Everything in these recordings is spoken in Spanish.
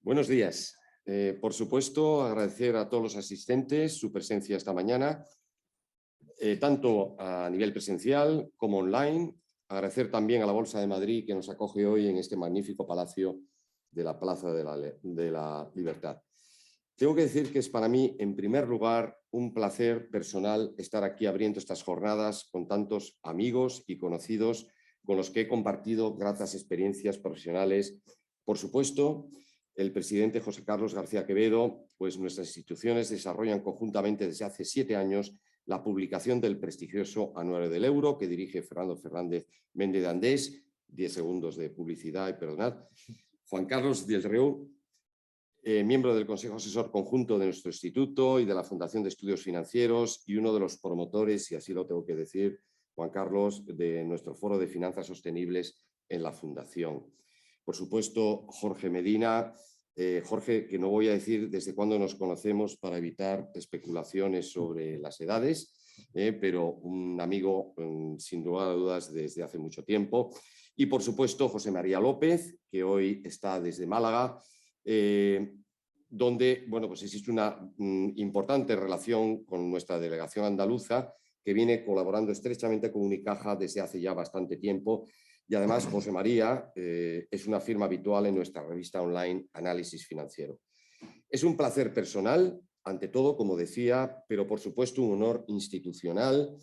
Buenos días. Por supuesto, agradecer a todos los asistentes su presencia esta mañana, tanto a nivel presencial como online. Agradecer también a la Bolsa de Madrid que nos acoge hoy en este magnífico palacio de la Plaza de la Libertad. Tengo que decir que es para mí, en primer lugar, un placer personal estar aquí abriendo estas jornadas con tantos amigos y conocidos con los que he compartido gratas experiencias profesionales. Por supuesto, el presidente José Carlos García Quevedo, pues nuestras instituciones desarrollan conjuntamente desde hace 7 años la publicación del prestigioso Anuario del Euro que dirige Fernando Fernández Méndez de Andés. 10 segundos de publicidad y perdonad. Juan Carlos del Riu, miembro del Consejo Asesor Conjunto de nuestro instituto y de la Fundación de Estudios Financieros y uno de los promotores, y así lo tengo que decir, Juan Carlos, de nuestro Foro de Finanzas Sostenibles en la Fundación. Por supuesto, Jorge Medina. Jorge, que no voy a decir desde cuándo nos conocemos para evitar especulaciones sobre las edades, pero un amigo sin lugar a dudas desde hace mucho tiempo. Y por supuesto, José María López, que hoy está desde Málaga, donde bueno, pues existe una importante relación con nuestra delegación andaluza, que viene colaborando estrechamente con Unicaja desde hace ya bastante tiempo. Y además, José María es una firma habitual en nuestra revista online Análisis Financiero. Es un placer personal, ante todo, como decía, pero por supuesto un honor institucional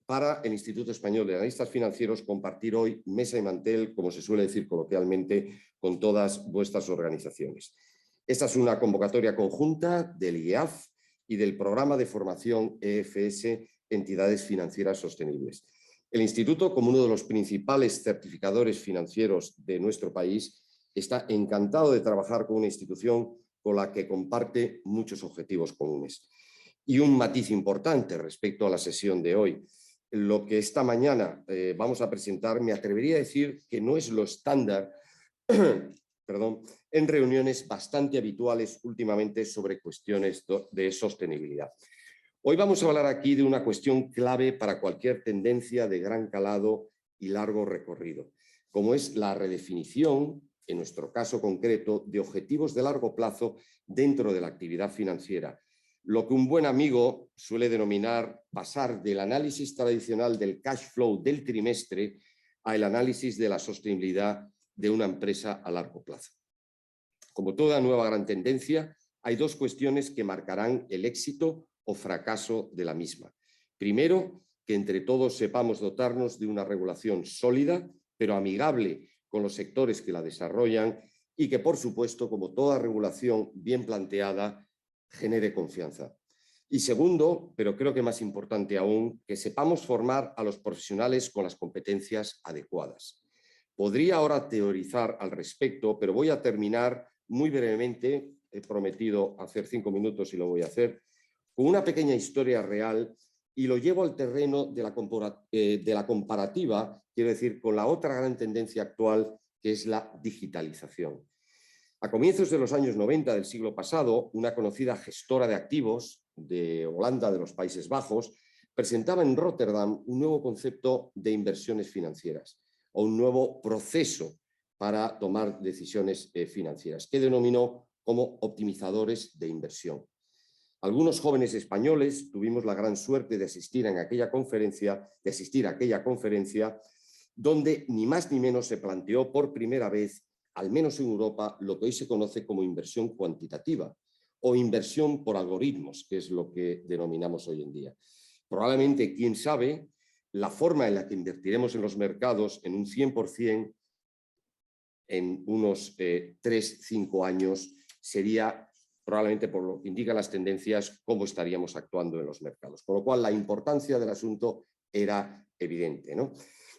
para el Instituto Español de Analistas Financieros compartir hoy mesa y mantel, como se suele decir coloquialmente, con todas vuestras organizaciones. Esta es una convocatoria conjunta del IEAF y del Programa de Formación EFS Entidades Financieras Sostenibles. El Instituto, como uno de los principales certificadores financieros de nuestro país, está encantado de trabajar con una institución con la que comparte muchos objetivos comunes. Y un matiz importante respecto a la sesión de hoy. Lo que esta mañana vamos a presentar, me atrevería a decir que no es lo estándar perdón, en reuniones bastante habituales últimamente sobre cuestiones de sostenibilidad. Hoy vamos a hablar aquí de una cuestión clave para cualquier tendencia de gran calado y largo recorrido, como es la redefinición, en nuestro caso concreto, de objetivos de largo plazo dentro de la actividad financiera. Lo que un buen amigo suele denominar pasar del análisis tradicional del cash flow del trimestre al análisis de la sostenibilidad de una empresa a largo plazo. Como toda nueva gran tendencia, hay dos cuestiones que marcarán el éxito o fracaso de la misma. Primero, que entre todos sepamos dotarnos de una regulación sólida, pero amigable con los sectores que la desarrollan y que, por supuesto, como toda regulación bien planteada, genere confianza. Y segundo, pero creo que más importante aún, que sepamos formar a los profesionales con las competencias adecuadas. Podría ahora teorizar al respecto, pero voy a terminar muy brevemente, he prometido hacer 5 minutos y lo voy a hacer, con una pequeña historia real y lo llevo al terreno de la comparativa, quiero decir, con la otra gran tendencia actual, que es la digitalización. A comienzos de los años 90 del siglo pasado, una conocida gestora de activos de Holanda, de los Países Bajos, presentaba en Rotterdam un nuevo concepto de inversiones financieras o un nuevo proceso para tomar decisiones financieras, que denominó como optimizadores de inversión. Algunos jóvenes españoles tuvimos la gran suerte de asistir a aquella conferencia, donde ni más ni menos se planteó por primera vez, al menos en Europa, lo que hoy se conoce como inversión cuantitativa o inversión por algoritmos, que es lo que denominamos hoy en día. Probablemente, quién sabe, la forma en la que invertiremos en los mercados en un 100% en unos 3-5 años sería, probablemente por lo que indican las tendencias, cómo estaríamos actuando en los mercados. Con lo cual, la importancia del asunto era evidente, ¿no?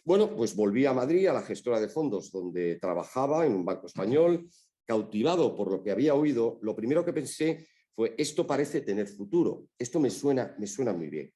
Bueno, pues volví a Madrid, a la gestora de fondos donde trabajaba, en un banco español, cautivado por lo que había oído. Lo primero que pensé fue, esto parece tener futuro, esto me suena muy bien.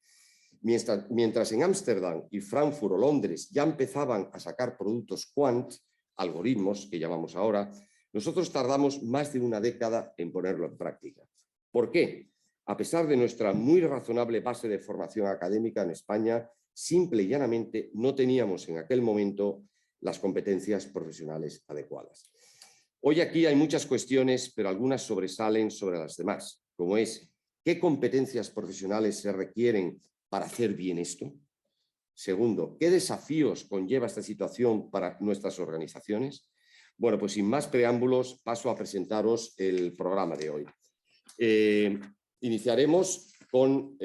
Mientras en Ámsterdam y Frankfurt o Londres ya empezaban a sacar productos quant, algoritmos que llamamos ahora, nosotros tardamos más de una década en ponerlo en práctica. ¿Por qué? A pesar de nuestra muy razonable base de formación académica en España, simple y llanamente no teníamos en aquel momento las competencias profesionales adecuadas. Hoy aquí hay muchas cuestiones, pero algunas sobresalen sobre las demás, como es ¿qué competencias profesionales se requieren para hacer bien esto? Segundo, ¿qué desafíos conlleva esta situación para nuestras organizaciones? Bueno, pues sin más preámbulos, paso a presentaros el programa de hoy. Iniciaremos con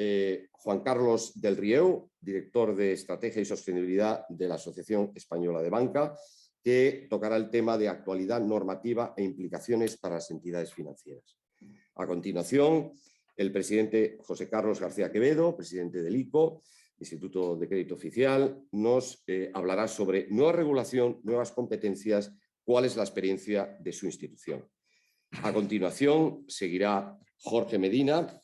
Juan Carlos del Rieu, director de Estrategia y Sostenibilidad de la Asociación Española de Banca, que tocará el tema de actualidad normativa e implicaciones para las entidades financieras. A continuación, el presidente José Carlos García Quevedo, presidente del ICO, Instituto de Crédito Oficial, nos hablará sobre nueva regulación, nuevas competencias, cuál es la experiencia de su institución. A continuación, seguirá Jorge Medina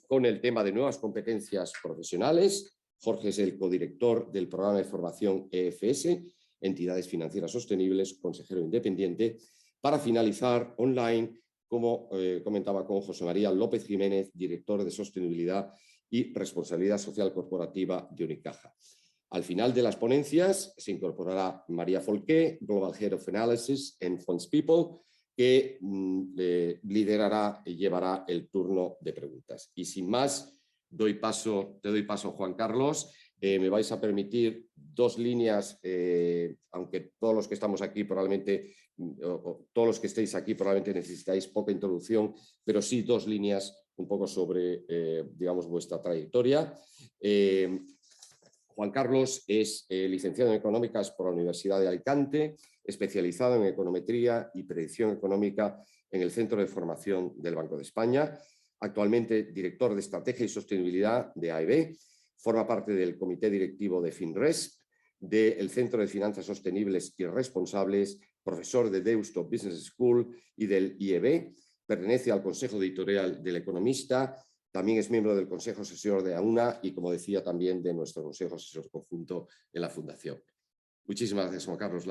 con el tema de nuevas competencias profesionales. Jorge es el codirector del programa de formación EFS, Entidades Financieras Sostenibles, consejero independiente, para finalizar online, como comentaba con José María López Jiménez, director de Sostenibilidad y Responsabilidad Social Corporativa de Unicaja. Al final de las ponencias se incorporará María Folqué, Global Head of Analysis en Funds People, que liderará y llevará el turno de preguntas. Y sin más, te doy paso, Juan Carlos. Me vais a permitir 2 líneas, aunque todos los que estamos aquí probablemente, todos los que estéis aquí probablemente necesitáis poca introducción, pero sí 2 líneas un poco sobre, digamos, vuestra trayectoria. Juan Carlos es licenciado en Económicas por la Universidad de Alicante, especializado en Econometría y Predicción Económica en el Centro de Formación del Banco de España. Actualmente director de Estrategia y Sostenibilidad de AEB, forma parte del Comité Directivo de FinResp, del Centro de Finanzas Sostenibles y Responsables, profesor de Deusto Business School y del IEB, pertenece al Consejo Editorial del Economista. También es miembro del Consejo Asesor de AUNA y, como decía, también de nuestro Consejo Asesor Conjunto en la Fundación. Muchísimas gracias, Juan Carlos.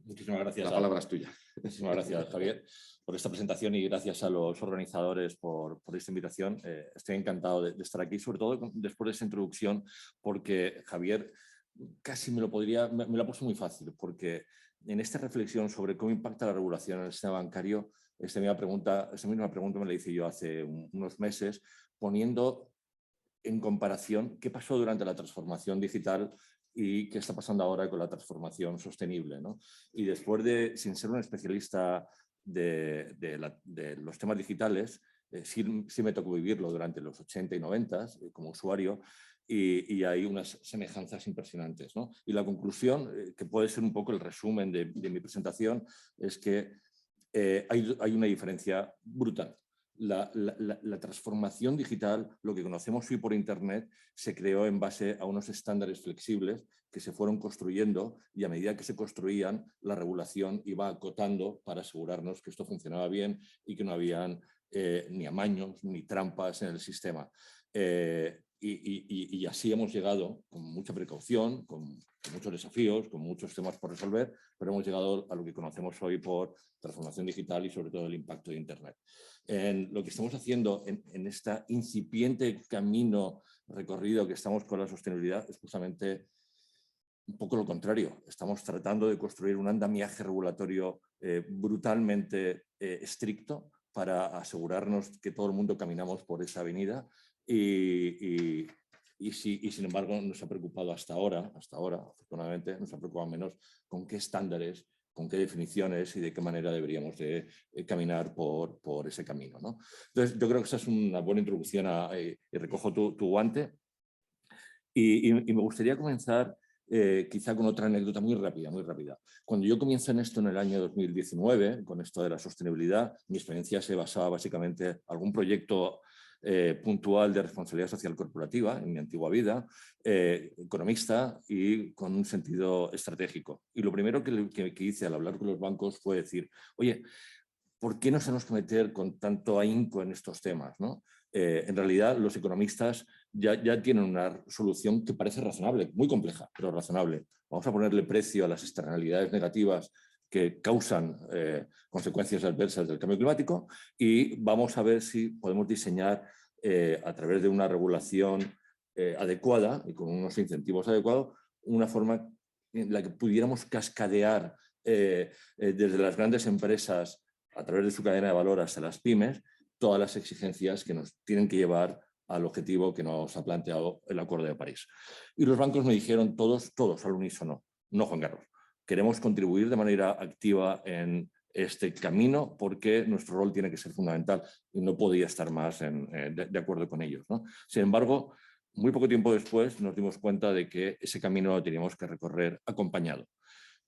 Muchísimas gracias. La palabra es tuya. Muchísimas gracias, Javier, por esta presentación y gracias a los organizadores por esta invitación. Estoy encantado de estar aquí, sobre todo después de esa introducción, porque Javier casi me lo ha puesto muy fácil, porque en esta reflexión sobre cómo impacta la regulación en el sistema bancario, esta misma pregunta me la hice yo hace unos meses, poniendo en comparación qué pasó durante la transformación digital y qué está pasando ahora con la transformación sostenible, ¿no? Y después de, sin ser un especialista de los temas digitales, sí me tocó vivirlo durante los 80 y 90 como usuario, y hay unas semejanzas impresionantes, ¿no? Y la conclusión, que puede ser un poco el resumen de mi presentación, es que hay una diferencia brutal. La transformación digital, lo que conocemos hoy por Internet, se creó en base a unos estándares flexibles que se fueron construyendo y a medida que se construían, la regulación iba acotando para asegurarnos que esto funcionaba bien y que no habían ni amaños ni trampas en el sistema. Y así hemos llegado con mucha precaución, con muchos desafíos, con muchos temas por resolver, pero hemos llegado a lo que conocemos hoy por transformación digital y sobre todo el impacto de Internet. Lo que estamos haciendo en este incipiente camino recorrido que estamos con la sostenibilidad es justamente un poco lo contrario. Estamos tratando de construir un andamiaje regulatorio brutalmente estricto para asegurarnos que todo el mundo caminamos por esa avenida y sin embargo nos ha preocupado hasta ahora, afortunadamente, nos ha preocupado menos con qué estándares, con qué definiciones y de qué manera deberíamos de caminar por ese camino, ¿no? Entonces, yo creo que esa es una buena introducción y recojo tu guante. Y me gustaría comenzar quizá con otra anécdota muy rápida. Cuando yo comienzo en esto en el año 2019, con esto de la sostenibilidad, mi experiencia se basaba básicamente en algún proyecto puntual de responsabilidad social corporativa en mi antigua vida, economista y con un sentido estratégico. Y lo primero que hice al hablar con los bancos fue decir, oye, ¿por qué nos tenemos que meter con tanto ahínco en estos temas, ¿no? En realidad, los economistas ya tienen una solución que parece razonable, muy compleja, pero razonable. Vamos a ponerle precio a las externalidades negativas que causan consecuencias adversas del cambio climático y vamos a ver si podemos diseñar a través de una regulación adecuada y con unos incentivos adecuados, una forma en la que pudiéramos cascadear desde las grandes empresas a través de su cadena de valor hasta las pymes, todas las exigencias que nos tienen que llevar al objetivo que nos ha planteado el Acuerdo de París. Y los bancos me dijeron todos al unísono, no, Juan Carlos, queremos contribuir de manera activa en este camino porque nuestro rol tiene que ser fundamental y no podía estar más de acuerdo con ellos, ¿no? Sin embargo, muy poco tiempo después nos dimos cuenta de que ese camino lo teníamos que recorrer acompañado.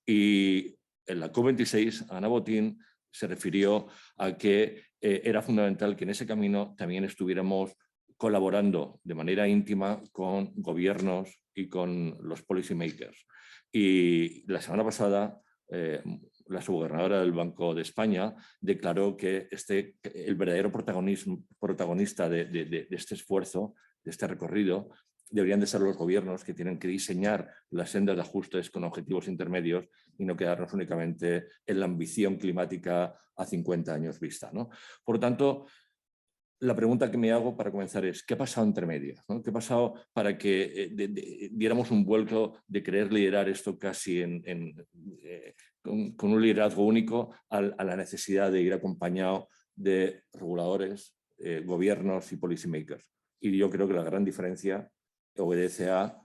Y en la COP26, Ana Botín se refirió a que era fundamental que en ese camino también estuviéramos colaborando de manera íntima con gobiernos y con los policy makers. Y la semana pasada la subgobernadora del Banco de España declaró que el verdadero protagonista de este esfuerzo, de este recorrido, deberían de ser los gobiernos, que tienen que diseñar las sendas de ajustes con objetivos intermedios y no quedarnos únicamente en la ambición climática a 50 años vista, ¿no? Por lo tanto, la pregunta que me hago para comenzar es, ¿qué ha pasado entre medias, ¿no? ¿Qué ha pasado para que diéramos un vuelco de querer liderar esto casi con un liderazgo único a la necesidad de ir acompañado de reguladores, gobiernos y policymakers? Y yo creo que la gran diferencia obedece a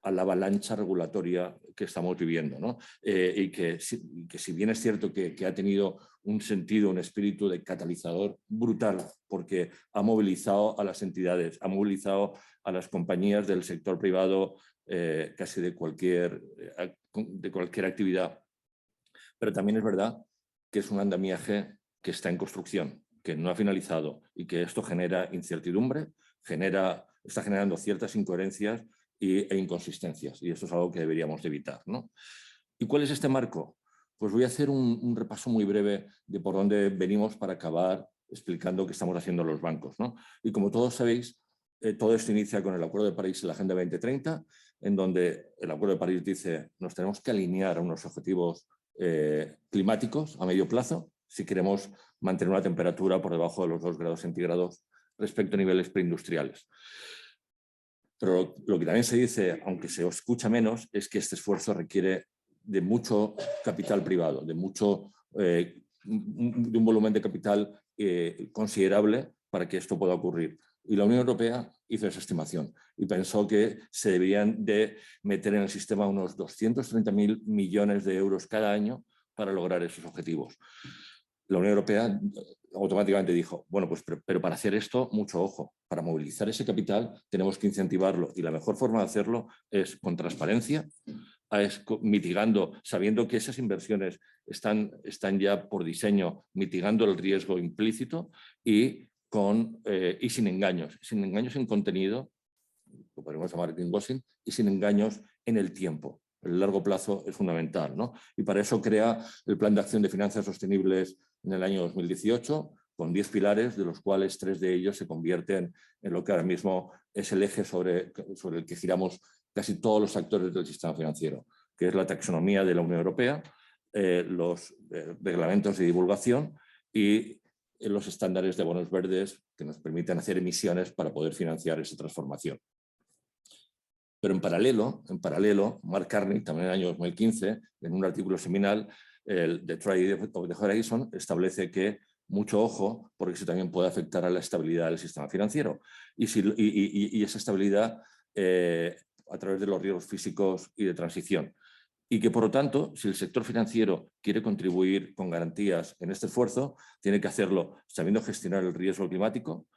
la avalancha regulatoria que estamos viviendo, ¿no? Y que si bien es cierto que ha tenido un sentido, un espíritu de catalizador brutal, porque ha movilizado a las entidades, ha movilizado a las compañías del sector privado casi de cualquier actividad. Pero también es verdad que es un andamiaje que está en construcción, que no ha finalizado y que esto genera incertidumbre, está generando ciertas incoherencias e inconsistencias, y eso es algo que deberíamos de evitar, ¿no? ¿Y cuál es este marco? Pues voy a hacer un repaso muy breve de por dónde venimos para acabar explicando qué estamos haciendo los bancos, ¿no? Y como todos sabéis, todo esto inicia con el Acuerdo de París y la Agenda 2030, en donde el Acuerdo de París dice nos tenemos que alinear a unos objetivos climáticos a medio plazo si queremos mantener una temperatura por debajo de los 2 grados centígrados respecto a niveles preindustriales. Pero lo que también se dice, aunque se escucha menos, es que este esfuerzo requiere de mucho capital privado, de un volumen de capital considerable para que esto pueda ocurrir. Y la Unión Europea hizo esa estimación y pensó que se deberían de meter en el sistema unos 230.000 millones de euros cada año para lograr esos objetivos. La Unión Europea automáticamente dijo, bueno, pues pero para hacer esto, mucho ojo, para movilizar ese capital tenemos que incentivarlo y la mejor forma de hacerlo es con transparencia, es mitigando, sabiendo que esas inversiones están ya por diseño mitigando el riesgo implícito y sin engaños en contenido, lo podemos llamar greenwashing, y sin engaños en el tiempo. El largo plazo es fundamental, ¿no? Y para eso crea el Plan de Acción de Finanzas Sostenibles en el año 2018, con 10 pilares, de los cuales 3 de ellos se convierten en lo que ahora mismo es el eje sobre el que giramos casi todos los actores del sistema financiero, que es la taxonomía de la Unión Europea, los reglamentos de divulgación y los estándares de bonos verdes que nos permiten hacer emisiones para poder financiar esa transformación. Pero en paralelo, Mark Carney, también en el año 2015, en un artículo seminal, el The Trade of the Horizon, establece que mucho ojo, porque eso también puede afectar a la estabilidad del sistema financiero. Y esa estabilidad a través de los riesgos físicos y de transición. Y que, por lo tanto, si el sector financiero quiere contribuir con garantías en este esfuerzo, tiene que hacerlo sabiendo gestionar el riesgo climático,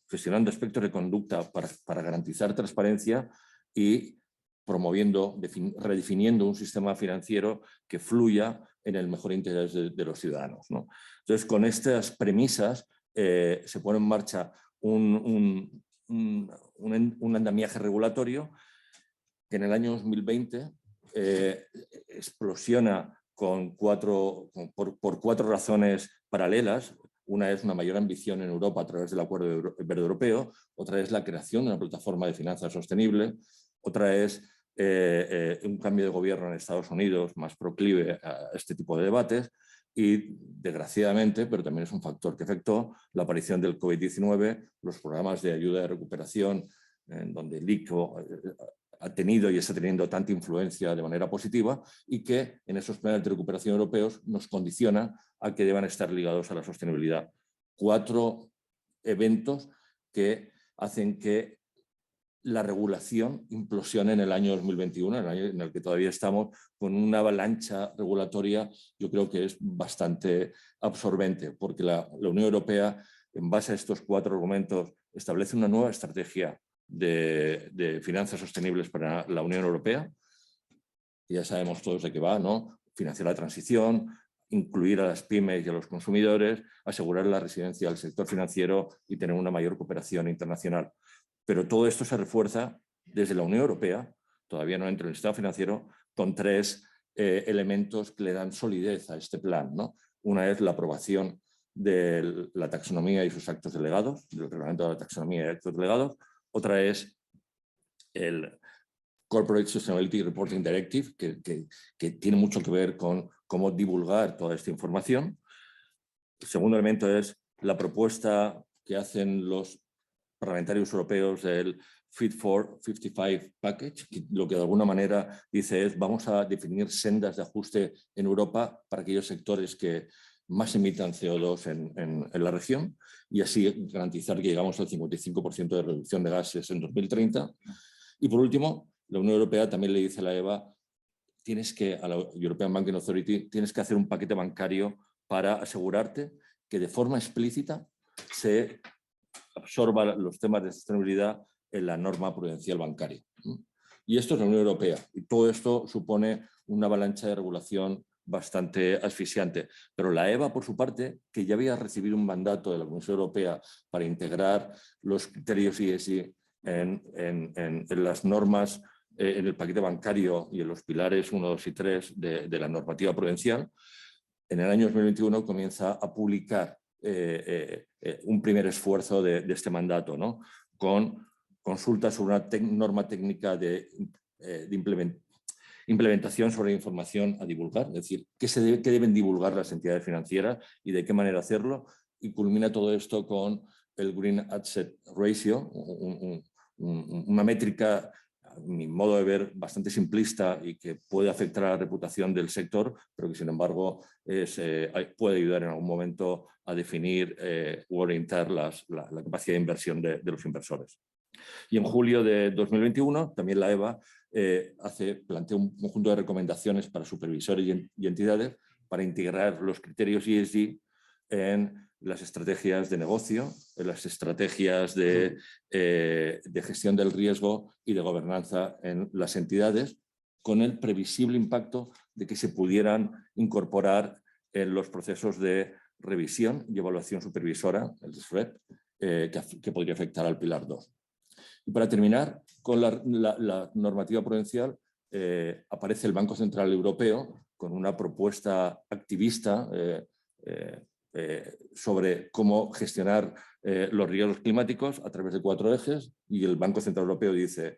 gestionando aspectos de conducta para garantizar transparencia y promoviendo, redefiniendo un sistema financiero que fluya en el mejor interés de los ciudadanos, ¿no? Entonces, con estas premisas se pone en marcha un andamiaje regulatorio que en el año 2020 explosiona por 4 razones paralelas. Una es una mayor ambición en Europa a través del Acuerdo Verde Europeo, otra es la creación de una plataforma de finanzas sostenible, otra es un cambio de gobierno en Estados Unidos más proclive a este tipo de debates y, desgraciadamente, pero también es un factor que afectó, la aparición del COVID-19, los programas de ayuda de recuperación, en donde el ICO ha tenido y está teniendo tanta influencia de manera positiva y que en esos planes de recuperación europeos nos condiciona a que deban estar ligados a la sostenibilidad. 4 eventos que hacen que la regulación implosione en el año 2021, el año en el que todavía estamos, con una avalancha regulatoria, yo creo que es bastante absorbente, porque la Unión Europea, en base a estos 4 argumentos, establece una nueva estrategia de finanzas sostenibles para la Unión Europea. Ya sabemos todos de qué va, ¿no? Financiar la transición, incluir a las pymes y a los consumidores, asegurar la resiliencia del sector financiero y tener una mayor cooperación internacional. Pero todo esto se refuerza desde la Unión Europea, todavía no entra en el Estado financiero, con 3 elementos que le dan solidez a este plan, ¿no? Una es la aprobación de la taxonomía y sus actos delegados, del reglamento de la taxonomía y actos delegados. Otra es el Corporate Sustainability Reporting Directive, que tiene mucho que ver con cómo divulgar toda esta información. El segundo elemento es la propuesta que hacen los parlamentarios europeos del Fit for 55 Package, que lo que de alguna manera dice es vamos a definir sendas de ajuste en Europa para aquellos sectores que más emitan CO2 en la región y así garantizar que llegamos al 55% de reducción de gases en 2030. Y por último, la Unión Europea también le dice a la EBA, a la European Banking Authority, tienes que hacer un paquete bancario para asegurarte que de forma explícita se absorba los temas de sostenibilidad en la norma prudencial bancaria. Y esto es la Unión Europea. Y todo esto supone una avalancha de regulación bastante asfixiante. Pero la EBA, por su parte, que ya había recibido un mandato de la Comisión Europea para integrar los criterios ESG en las normas, en el paquete bancario y en los pilares 1, 2 y 3 de la normativa prudencial, en el año 2021 comienza a publicar un primer esfuerzo de este mandato, ¿no? Con consultas sobre una norma técnica de implementación sobre información a divulgar, es decir, qué deben divulgar las entidades financieras y de qué manera hacerlo, y culmina todo esto con el Green Asset Ratio, una métrica, a mi modo de ver, bastante simplista y que puede afectar a la reputación del sector, pero que sin embargo puede ayudar en algún momento a definir u orientar la capacidad de inversión de los inversores. Y en julio de 2021 también la EBA plantea un conjunto de recomendaciones para supervisores y entidades para integrar los criterios ESG en las estrategias de negocio, en las estrategias de gestión del riesgo y de gobernanza en las entidades, con el previsible impacto de que se pudieran incorporar en los procesos de revisión y evaluación supervisora, el SREP, que podría afectar al Pilar 2. Y para terminar, con la normativa prudencial aparece el Banco Central Europeo con una propuesta activista sobre cómo gestionar los riesgos climáticos a través de 4 ejes, y el Banco Central Europeo dice: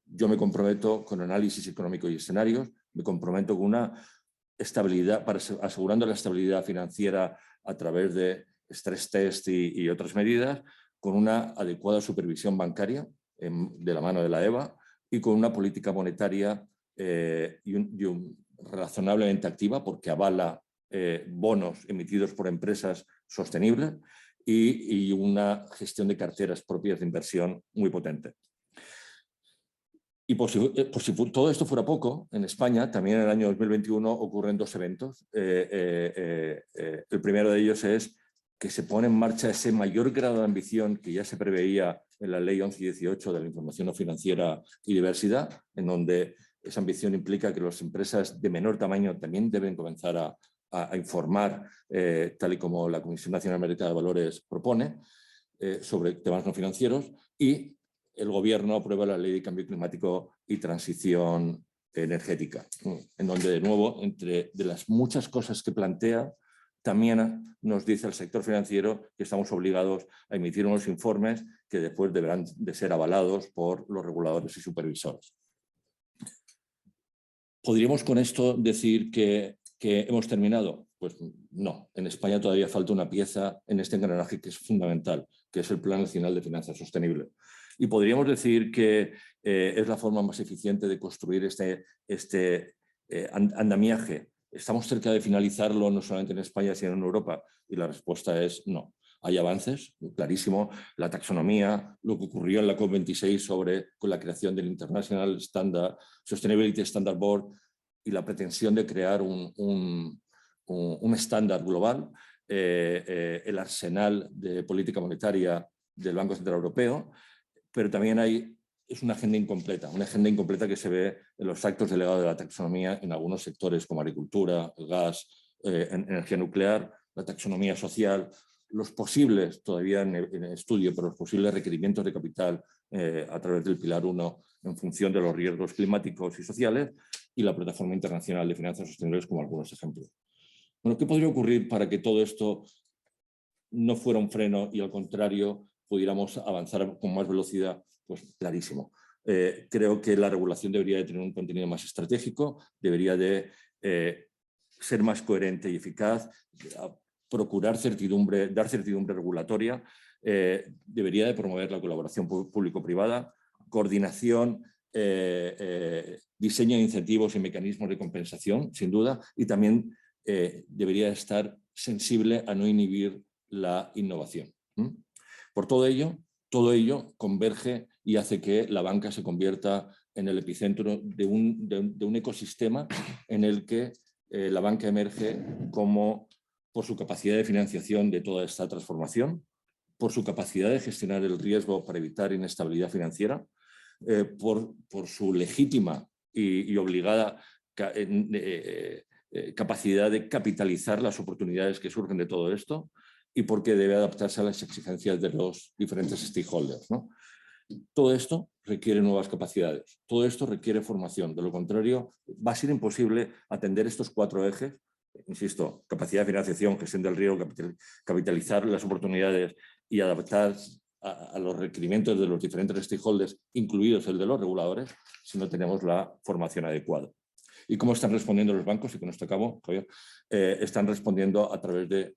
yo me comprometo con análisis económico y escenarios, me comprometo con una estabilidad, asegurando la estabilidad financiera a través de stress test y otras medidas, con una adecuada supervisión bancaria de la mano de la EBA y con una política monetaria razonablemente activa, porque avala bonos emitidos por empresas sostenibles y una gestión de carteras propias de inversión muy potente. Y por si todo esto fuera poco, en España también en el año 2021 ocurren 2 eventos. El primero de ellos es que se pone en marcha ese mayor grado de ambición que ya se preveía en la Ley 11 y 18 de la información no financiera y diversidad, en donde esa ambición implica que las empresas de menor tamaño también deben comenzar a informar, tal y como la Comisión Nacional de Mercado de Valores propone, sobre temas no financieros, y el Gobierno aprueba la Ley de Cambio Climático y Transición Energética, en donde, de nuevo, entre de las muchas cosas que plantea, también nos dice el sector financiero que estamos obligados a emitir unos informes que después deberán de ser avalados por los reguladores y supervisores. ¿Podríamos con esto decir que hemos terminado? Pues no, en España todavía falta una pieza en este engranaje que es fundamental, que es el Plan Nacional de Finanzas Sostenibles. Y podríamos decir que es la forma más eficiente de construir este andamiaje. ¿Estamos cerca de finalizarlo no solamente en España, sino en Europa? Y la respuesta es no. Hay avances, clarísimo, la taxonomía, lo que ocurrió en la COP26 con la creación del International Sustainability Standard Board y la pretensión de crear un estándar global, el arsenal de política monetaria del Banco Central Europeo, pero también es una agenda incompleta que se ve en los actos delegados de la taxonomía en algunos sectores como agricultura, gas, energía nuclear, la taxonomía social, los posibles, todavía en estudio, pero los posibles requerimientos de capital a través del Pilar 1 en función de los riesgos climáticos y sociales, y la Plataforma Internacional de Finanzas Sostenibles como algunos ejemplos. Bueno, ¿qué podría ocurrir para que todo esto no fuera un freno y al contrario pudiéramos avanzar con más velocidad? Pues clarísimo. Creo que la regulación debería de tener un contenido más estratégico, debería de ser más coherente y eficaz, procurar certidumbre, dar certidumbre regulatoria, debería de promover la colaboración público-privada, coordinación, diseño de incentivos y mecanismos de compensación, sin duda, y también debería estar sensible a no inhibir la innovación. Por todo ello converge y hace que la banca se convierta en el epicentro de un ecosistema en el que la banca emerge como, por su capacidad de financiación de toda esta transformación, por su capacidad de gestionar el riesgo para evitar inestabilidad financiera, por su legítima y obligada capacidad de capitalizar las oportunidades que surgen de todo esto, y porque debe adaptarse a las exigencias de los diferentes stakeholders, ¿no? Todo esto requiere nuevas capacidades, todo esto requiere formación. De lo contrario, va a ser imposible atender estos 4 ejes. Insisto, capacidad de financiación, gestión del riesgo, capitalizar las oportunidades y adaptar a los requerimientos de los diferentes stakeholders, incluidos el de los reguladores, si no tenemos la formación adecuada. ¿Y cómo están respondiendo los bancos? Y con esto acabo, Javier. Están respondiendo a través de...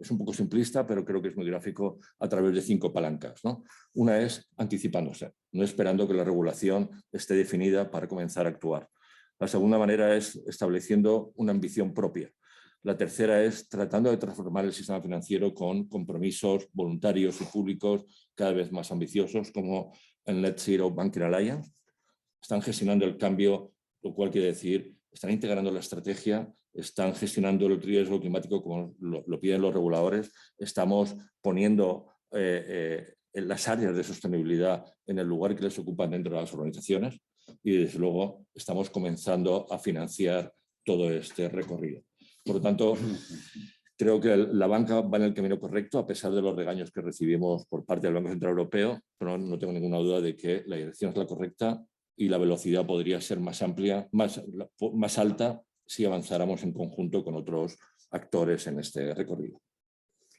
Es un poco simplista, pero creo que es muy gráfico, a través de 5 palancas, ¿no? Una es anticipándose, no esperando que la regulación esté definida para comenzar a actuar. La segunda manera es estableciendo una ambición propia. La tercera es tratando de transformar el sistema financiero con compromisos voluntarios y públicos cada vez más ambiciosos, como el Net Zero Banking Alliance. Están gestionando el cambio, lo cual quiere decir, están integrando la estrategia, están gestionando el riesgo climático como lo piden los reguladores, estamos poniendo en las áreas de sostenibilidad en el lugar que les ocupan dentro de las organizaciones, y desde luego estamos comenzando a financiar todo este recorrido. Por lo tanto, creo que la banca va en el camino correcto, a pesar de los regaños que recibimos por parte del Banco Central Europeo, pero no tengo ninguna duda de que la dirección es la correcta y la velocidad podría ser más amplia, más alta, si avanzáramos en conjunto con otros actores en este recorrido.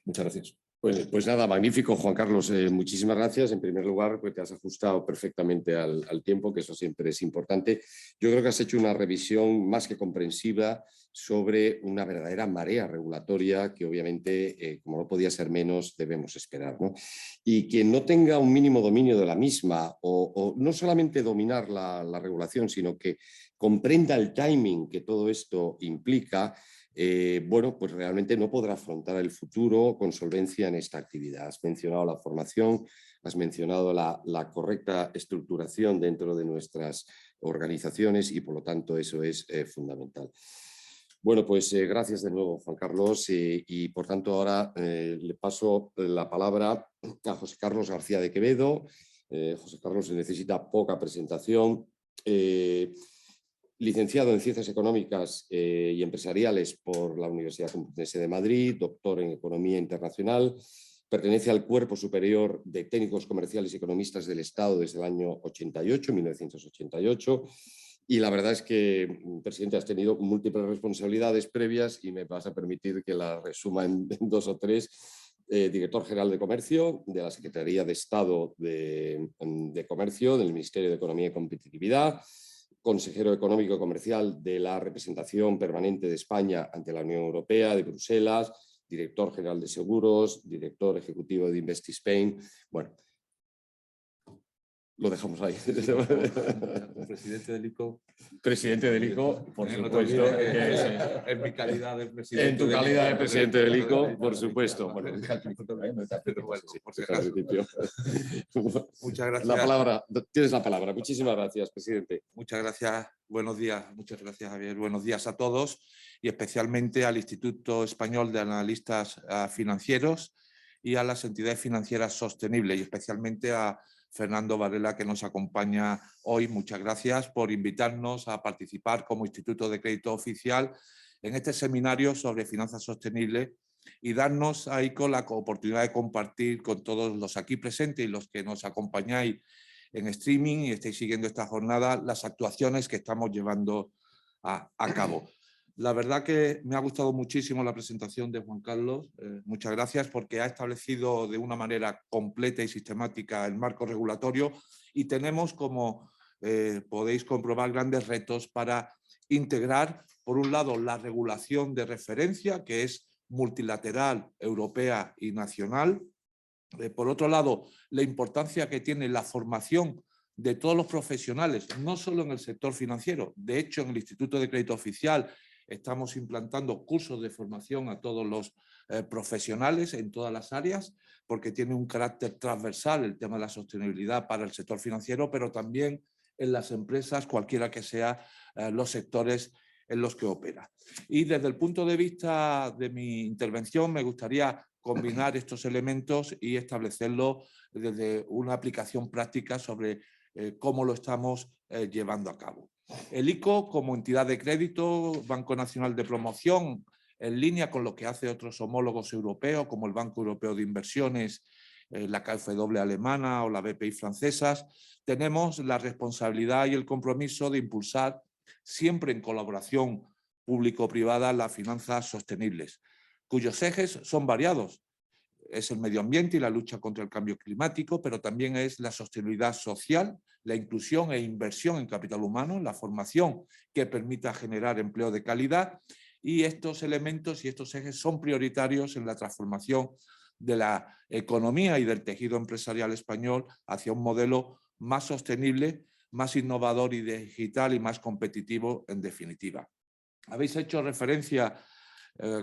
Muchas gracias. Pues nada, magnífico, Juan Carlos. Muchísimas gracias. En primer lugar, pues te has ajustado perfectamente al tiempo, que eso siempre es importante. Yo creo que has hecho una revisión más que comprensiva sobre una verdadera marea regulatoria que obviamente, como no podía ser menos, debemos esperar, ¿no? Y quien no tenga un mínimo dominio de la misma, o no solamente dominar la regulación, sino que comprenda el timing que todo esto implica, bueno, pues realmente no podrá afrontar el futuro con solvencia en esta actividad. Has mencionado la formación, has mencionado la correcta estructuración dentro de nuestras organizaciones y por lo tanto eso es fundamental. Bueno, pues gracias de nuevo, Juan Carlos, y por tanto ahora le paso la palabra a José Carlos García de Quevedo. José Carlos necesita poca presentación. Licenciado en Ciencias Económicas y Empresariales por la Universidad Complutense de Madrid, doctor en Economía Internacional, pertenece al Cuerpo Superior de Técnicos Comerciales y Economistas del Estado desde el año 1988, y la verdad es que, presidente, has tenido múltiples responsabilidades previas y me vas a permitir que las resuma en 2 o 3. Director General de Comercio de la Secretaría de Estado de Comercio del Ministerio de Economía y Competitividad, consejero económico y comercial de la representación permanente de España ante la Unión Europea de Bruselas, director general de seguros, director ejecutivo de Invest Spain. Bueno, lo dejamos ahí. Presidente del ICO. Presidente del ICO, por supuesto. En mi calidad de presidente. En tu calidad de presidente del ICO, por supuesto. Muchas gracias. La palabra, tienes la palabra. Muchísimas gracias, presidente. Muchas gracias. Buenos días. Muchas gracias, Javier. Buenos días a todos y especialmente al Instituto Español de Analistas Financieros y a las entidades financieras sostenibles y especialmente a Fernando Varela, que nos acompaña hoy. Muchas gracias por invitarnos a participar como Instituto de Crédito Oficial en este seminario sobre finanzas sostenibles y darnos ahí con la oportunidad de compartir con todos los aquí presentes y los que nos acompañáis en streaming y estáis siguiendo esta jornada las actuaciones que estamos llevando a cabo. La verdad que me ha gustado muchísimo la presentación de Juan Carlos. Muchas gracias porque ha establecido de una manera completa y sistemática el marco regulatorio y tenemos, como podéis comprobar, grandes retos para integrar, por un lado, la regulación de referencia, que es multilateral, europea y nacional. Por otro lado, la importancia que tiene la formación de todos los profesionales, no solo en el sector financiero. De hecho, en el Instituto de Crédito Oficial estamos implantando cursos de formación a todos los profesionales en todas las áreas, porque tiene un carácter transversal el tema de la sostenibilidad para el sector financiero, pero también en las empresas, cualquiera que sean los sectores en los que opera. Y desde el punto de vista de mi intervención me gustaría combinar estos elementos y establecerlo desde una aplicación práctica sobre cómo lo estamos llevando a cabo. El ICO, como entidad de crédito, Banco Nacional de Promoción, en línea con lo que hace otros homólogos europeos, como el Banco Europeo de Inversiones, la KfW alemana o la BPI francesas, tenemos la responsabilidad y el compromiso de impulsar, siempre en colaboración público-privada, las finanzas sostenibles, cuyos ejes son variados. Es el medio ambiente y la lucha contra el cambio climático, pero también es la sostenibilidad social, la inclusión e inversión en capital humano, la formación que permita generar empleo de calidad, y estos elementos y estos ejes son prioritarios en la transformación de la economía y del tejido empresarial español hacia un modelo más sostenible, más innovador y digital y más competitivo en definitiva. Habéis hecho referencia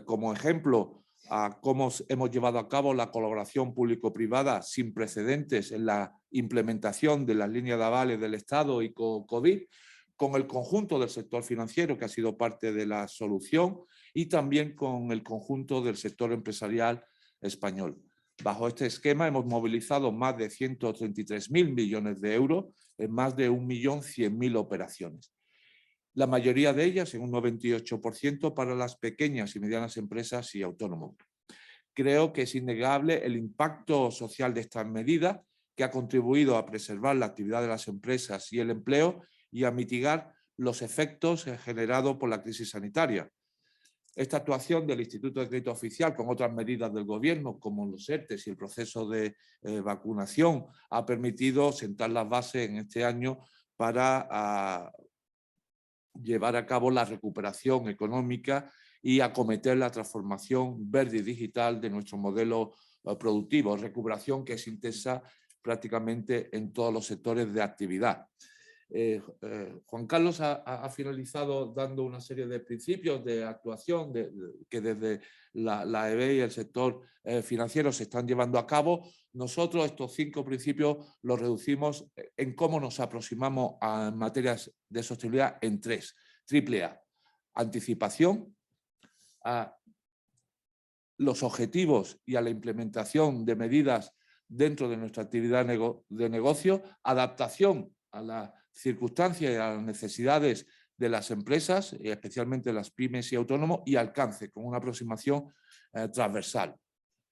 como ejemplo a cómo hemos llevado a cabo la colaboración público-privada sin precedentes en la implementación de las líneas de avales del Estado y con COVID, con el conjunto del sector financiero, que ha sido parte de la solución, y también con el conjunto del sector empresarial español. Bajo este esquema hemos movilizado más de 133.000 millones de euros en más de 1.100.000 operaciones. La mayoría de ellas, en un 98%, para las pequeñas y medianas empresas y autónomos. Creo que es innegable el impacto social de estas medidas, que ha contribuido a preservar la actividad de las empresas y el empleo y a mitigar los efectos generados por la crisis sanitaria. Esta actuación del Instituto de Crédito Oficial, con otras medidas del Gobierno, como los ERTEs y el proceso de vacunación, ha permitido sentar las bases en este año para llevar a cabo la recuperación económica y acometer la transformación verde y digital de nuestro modelo productivo, recuperación que es intensa prácticamente en todos los sectores de actividad. Juan Carlos ha finalizado dando una serie de principios de actuación que desde la EB y el sector financiero se están llevando a cabo. Nosotros estos 5 principios los reducimos en cómo nos aproximamos a materias de sostenibilidad en 3. Triple A, anticipación, a los objetivos y a la implementación de medidas dentro de nuestra actividad de negocio, adaptación a las circunstancias y a las necesidades de las empresas, especialmente las pymes y autónomos, y alcance, con una aproximación transversal.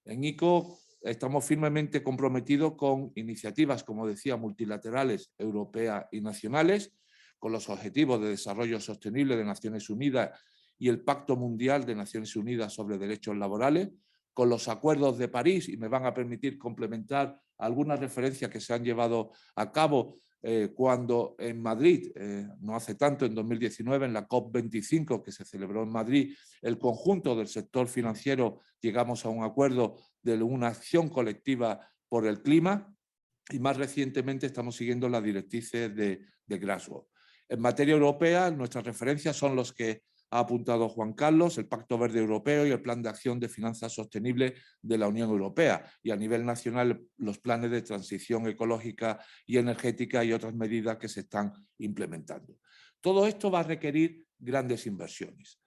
En ICO estamos firmemente comprometidos con iniciativas, como decía, multilaterales, europeas y nacionales, con los Objetivos de Desarrollo Sostenible de Naciones Unidas y el Pacto Mundial de Naciones Unidas sobre Derechos Laborales, con los Acuerdos de París, y me van a permitir complementar algunas referencias que se han llevado a cabo cuando en Madrid, no hace tanto, en 2019, en la COP25 que se celebró en Madrid, el conjunto del sector financiero llegamos a un acuerdo de una acción colectiva por el clima, y más recientemente estamos siguiendo las directrices de Glasgow. En materia europea, nuestras referencias son los que ha apuntado Juan Carlos, el Pacto Verde Europeo y el Plan de Acción de Finanzas Sostenibles de la Unión Europea, y a nivel nacional los planes de transición ecológica y energética y otras medidas que se están implementando. Todo esto va a requerir grandes inversiones.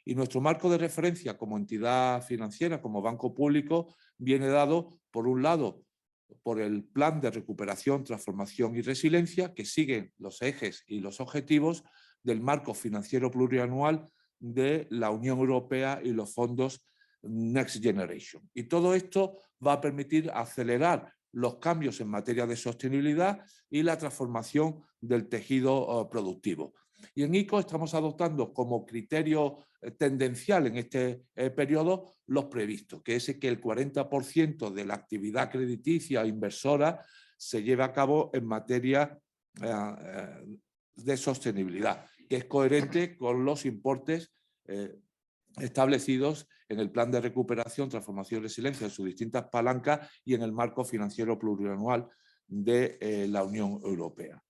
Y nuestro marco de referencia como entidad financiera, como banco público, viene dado, por un lado, por el Plan de Recuperación, Transformación y Resiliencia, que sigue los ejes y los objetivos del marco financiero plurianual de la Unión Europea y los fondos Next Generation. Y todo esto va a permitir acelerar los cambios en materia de sostenibilidad y la transformación del tejido productivo. Y en ICO estamos adoptando como criterio tendencial en este periodo los previstos, que es que el 40% de la actividad crediticia inversora se lleve a cabo en materia de sostenibilidad, que es coherente con los importes establecidos en el Plan de Recuperación, Transformación y Resiliencia en sus distintas palancas y en el marco financiero plurianual de la Unión Europea.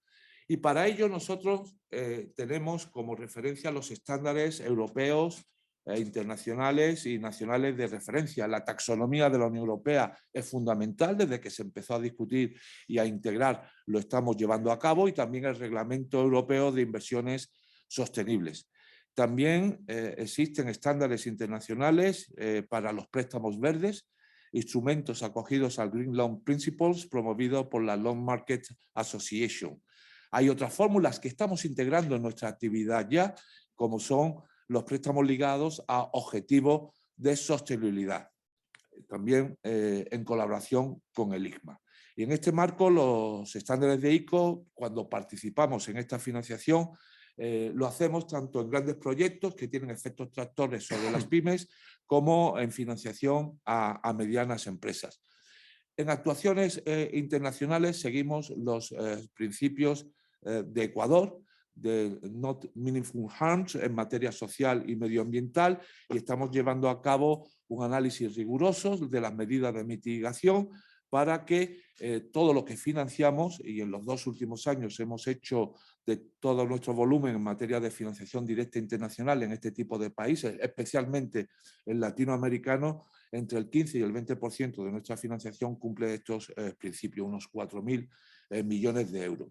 Y para ello nosotros tenemos como referencia los estándares europeos, internacionales y nacionales de referencia. La taxonomía de la Unión Europea es fundamental. Desde que se empezó a discutir y a integrar lo estamos llevando a cabo, y también el Reglamento Europeo de Inversiones Sostenibles. También existen estándares internacionales para los préstamos verdes, instrumentos acogidos al Green Loan Principles promovido por la Loan Market Association. Hay otras fórmulas que estamos integrando en nuestra actividad ya, como son los préstamos ligados a objetivos de sostenibilidad, también en colaboración con el ICMA. Y en este marco, los estándares de ICO, cuando participamos en esta financiación, lo hacemos tanto en grandes proyectos que tienen efectos tractores sobre las pymes, como en financiación a medianas empresas. En actuaciones internacionales seguimos los principios de Ecuador, de Not Meaningful Harms en materia social y medioambiental, y estamos llevando a cabo un análisis riguroso de las medidas de mitigación para que todo lo que financiamos, y en los 2 últimos años hemos hecho de todo nuestro volumen en materia de financiación directa internacional en este tipo de países, especialmente en latinoamericanos, entre el 15 y el 20% de nuestra financiación cumple estos principios, unos 4.000 millones de euros.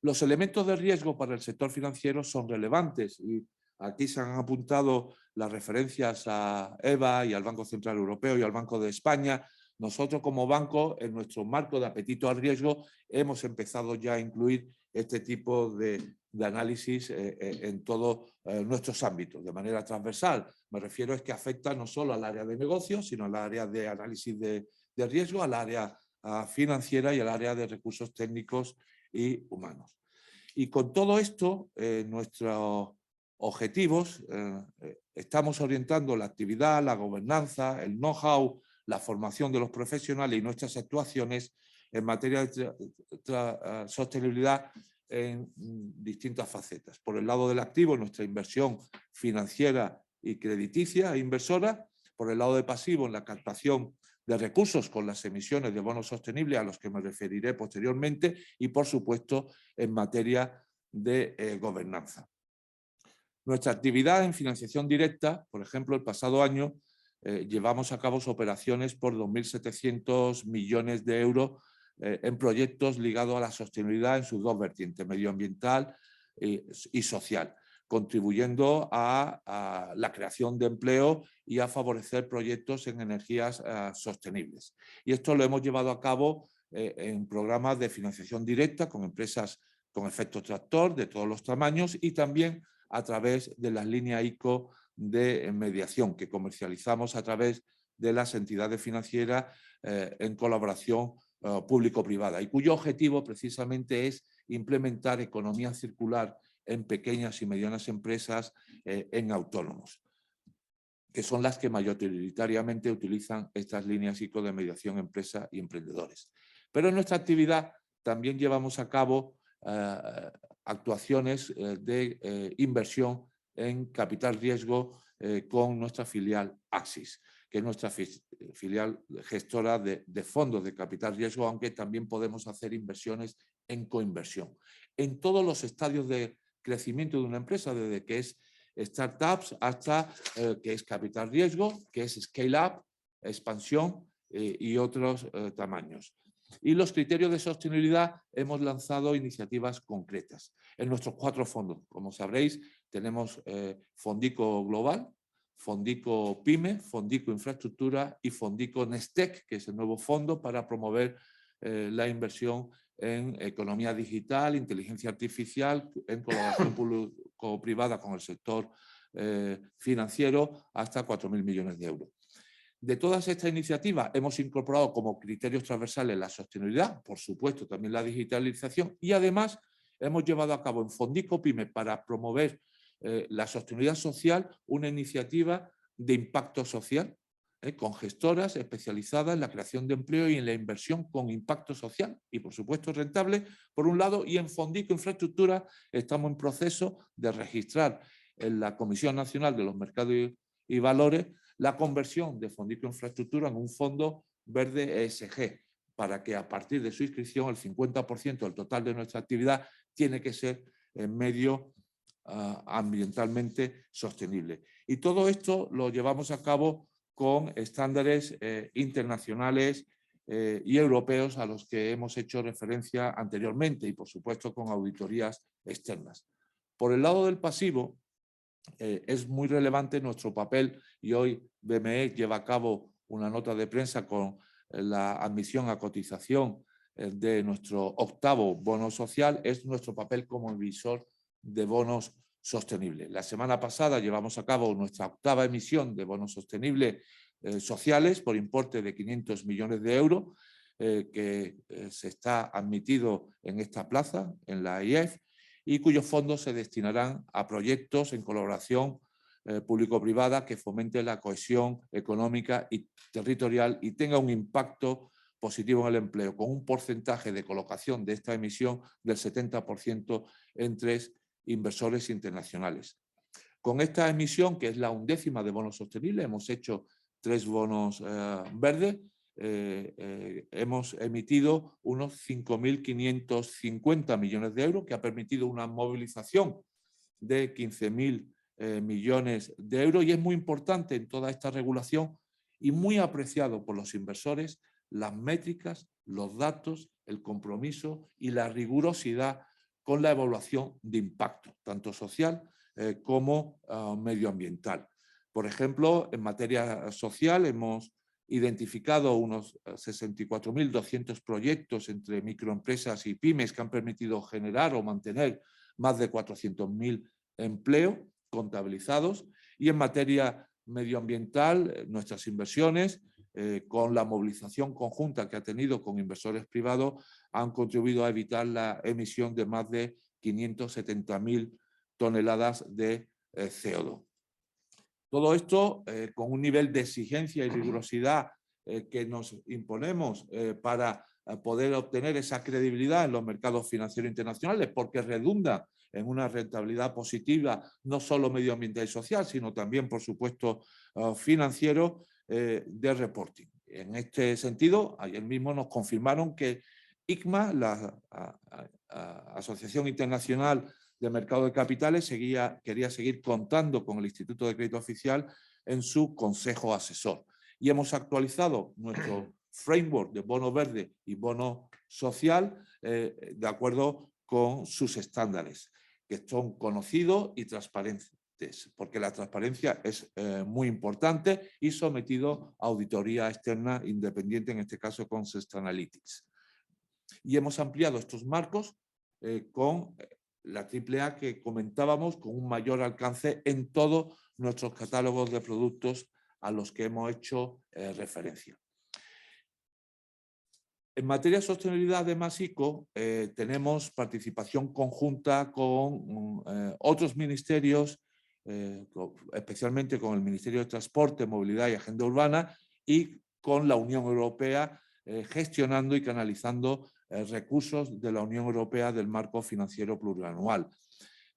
Los elementos de riesgo para el sector financiero son relevantes, y aquí se han apuntado las referencias a EBA y al Banco Central Europeo y al Banco de España. Nosotros como banco, en nuestro marco de apetito al riesgo, hemos empezado ya a incluir este tipo de análisis en todos nuestros ámbitos, de manera transversal. Me refiero es que afecta no solo al área de negocios, sino al área de análisis de riesgo, al área financiera y al área de recursos técnicos y humanos. Y con todo esto, nuestros objetivos, estamos orientando la actividad, la gobernanza, el know-how, la formación de los profesionales y nuestras actuaciones en materia de sostenibilidad en distintas facetas. Por el lado del activo, nuestra inversión financiera y crediticia e inversora. Por el lado de pasivo, en la captación de recursos con las emisiones de bonos sostenibles, a los que me referiré posteriormente, y por supuesto en materia de gobernanza. Nuestra actividad en financiación directa, por ejemplo, el pasado año llevamos a cabo operaciones por 2.700 millones de euros en proyectos ligados a la sostenibilidad en sus 2 vertientes, medioambiental y social, contribuyendo a la creación de empleo y a favorecer proyectos en energías sostenibles. Y esto lo hemos llevado a cabo en programas de financiación directa con empresas con efecto tractor de todos los tamaños, y también a través de las líneas ICO de mediación que comercializamos a través de las entidades financieras en colaboración público-privada, y cuyo objetivo precisamente es implementar economía circular en pequeñas y medianas empresas, en autónomos, que son las que mayoritariamente utilizan estas líneas ICO de mediación empresa y emprendedores. Pero en nuestra actividad también llevamos a cabo actuaciones de inversión en capital riesgo con nuestra filial Axis, que es nuestra filial gestora de fondos de capital riesgo, aunque también podemos hacer inversiones en coinversión. En todos los estadios de crecimiento de una empresa, desde que es startups hasta que es capital riesgo, que es scale up, expansión y otros tamaños. Y los criterios de sostenibilidad hemos lanzado iniciativas concretas. En nuestros 4 fondos, como sabréis, tenemos Fondico Global, Fondico Pyme, Fondico Infraestructura y Fondico Nestec, que es el nuevo fondo para promover la inversión en economía digital, inteligencia artificial, en colaboración público-privada con el sector financiero, hasta 4.000 millones de euros. De todas estas iniciativas hemos incorporado como criterios transversales la sostenibilidad, por supuesto también la digitalización, y además hemos llevado a cabo en Fondico Pyme, para promover la sostenibilidad social, una iniciativa de impacto social con gestoras especializadas en la creación de empleo y en la inversión con impacto social y, por supuesto, rentable, por un lado, y en Fondico Infraestructura estamos en proceso de registrar en la Comisión Nacional de los Mercados y Valores la conversión de Fondico Infraestructura en un fondo verde ESG, para que a partir de su inscripción el 50% del total de nuestra actividad tiene que ser en medio ambientalmente sostenible. Y todo esto lo llevamos a cabo con estándares internacionales y europeos a los que hemos hecho referencia anteriormente y, por supuesto, con auditorías externas. Por el lado del pasivo, es muy relevante nuestro papel y hoy BME lleva a cabo una nota de prensa con la admisión a cotización de nuestro 8º bono social, es nuestro papel como emisor de bonos sostenibles. La semana pasada llevamos a cabo nuestra 8ª emisión de bonos sostenibles sociales por importe de 500 millones de euros que se está admitido en esta plaza, en la AIF, y cuyos fondos se destinarán a proyectos en colaboración público-privada que fomente la cohesión económica y territorial y tenga un impacto positivo en el empleo, con un porcentaje de colocación de esta emisión del 70% entre inversores internacionales. Con esta emisión, que es la 11ª de bonos sostenibles, hemos hecho 3 bonos verdes, hemos emitido unos 5.550 millones de euros, que ha permitido una movilización de 15.000 millones de euros, y es muy importante en toda esta regulación y muy apreciado por los inversores las métricas, los datos, el compromiso y la rigurosidad con la evaluación de impacto, tanto social como medioambiental. Por ejemplo, en materia social hemos identificado unos 64.200 proyectos entre microempresas y pymes que han permitido generar o mantener más de 400.000 empleos contabilizados, y en materia medioambiental nuestras inversiones con la movilización conjunta que ha tenido con inversores privados han contribuido a evitar la emisión de más de 570.000 toneladas de CO2. Todo esto con un nivel de exigencia y rigurosidad que nos imponemos para poder obtener esa credibilidad en los mercados financieros internacionales, porque redunda en una rentabilidad positiva, no solo medioambiental y social, sino también, por supuesto, financiero de reporting. En este sentido, ayer mismo nos confirmaron que ICMA, la Asociación Internacional de Mercado de Capitales, quería seguir contando con el Instituto de Crédito Oficial en su consejo asesor. Y hemos actualizado nuestro framework de bono verde y bono social de acuerdo con sus estándares, que son conocidos y transparentes, porque la transparencia es muy importante, y sometido a auditoría externa independiente, en este caso con Sustainalytics. Y hemos ampliado estos marcos con la AAA que comentábamos, con un mayor alcance en todos nuestros catálogos de productos a los que hemos hecho referencia. En materia de sostenibilidad de MASICO tenemos participación conjunta con otros ministerios, especialmente con el Ministerio de Transporte, Movilidad y Agenda Urbana, y con la Unión Europea, gestionando y canalizando recursos de la Unión Europea del marco financiero plurianual.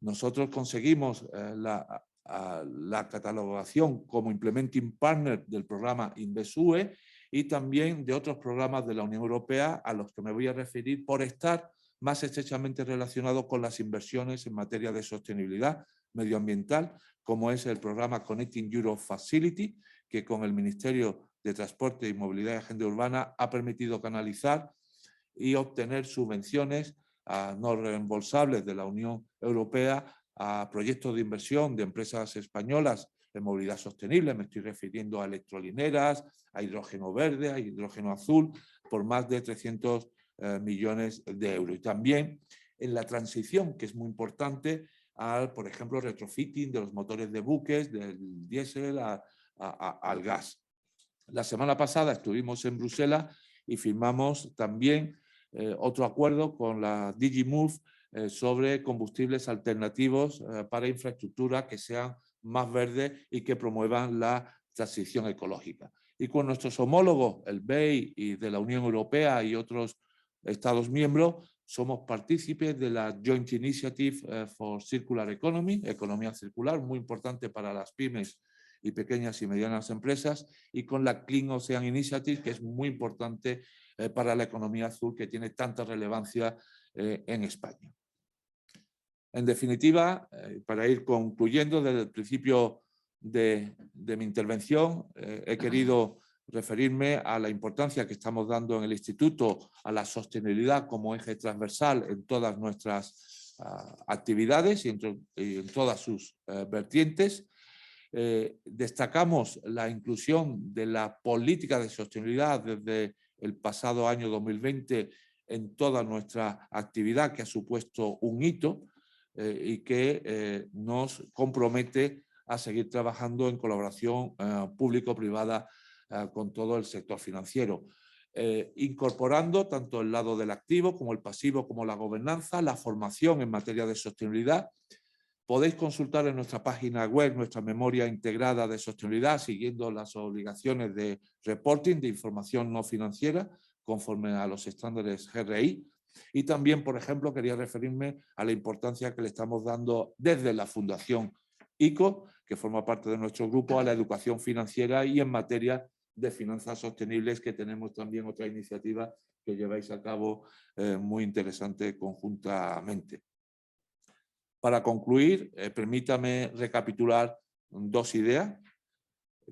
Nosotros conseguimos la la catalogación como Implementing Partner del programa InvestUE y también de otros programas de la Unión Europea a los que me voy a referir por estar más estrechamente relacionado con las inversiones en materia de sostenibilidad medioambiental, como es el programa Connecting Europe Facility, que con el Ministerio de Transporte y Movilidad y Agenda Urbana ha permitido canalizar y obtener subvenciones no reembolsables de la Unión Europea a proyectos de inversión de empresas españolas en movilidad sostenible. Me estoy refiriendo a electrolineras, a hidrógeno verde, a hidrógeno azul, por más de 300 millones de euros. Y también en la transición, que es muy importante, al, por ejemplo, retrofitting de los motores de buques, del diésel al gas. La semana pasada estuvimos en Bruselas y firmamos también otro acuerdo con la DigiMove sobre combustibles alternativos para infraestructura que sean más verdes y que promuevan la transición ecológica. Y con nuestros homólogos, el BEI y de la Unión Europea y otros Estados miembros, somos partícipes de la Joint Initiative for Circular Economy, economía circular, muy importante para las pymes y pequeñas y medianas empresas, y con la Clean Ocean Initiative, que es muy importante para la economía azul, que tiene tanta relevancia en España. En definitiva, para ir concluyendo, desde el principio de mi intervención, he querido referirme a la importancia que estamos dando en el Instituto a la sostenibilidad como eje transversal en todas nuestras actividades y en todas sus vertientes. Destacamos la inclusión de la política de sostenibilidad desde el pasado año 2020 en toda nuestra actividad, que ha supuesto un hito y que nos compromete a seguir trabajando en colaboración público-privada con todo el sector financiero, incorporando tanto el lado del activo como el pasivo, como la gobernanza, la formación en materia de sostenibilidad. Podéis consultar en nuestra página web nuestra memoria integrada de sostenibilidad, siguiendo las obligaciones de reporting, de información no financiera, conforme a los estándares GRI. Y también, por ejemplo, quería referirme a la importancia que le estamos dando desde la Fundación ICO, que forma parte de nuestro grupo, a la educación financiera y en materia de finanzas sostenibles, que tenemos también otra iniciativa que lleváis a cabo muy interesante conjuntamente. Para concluir, permítame recapitular dos ideas,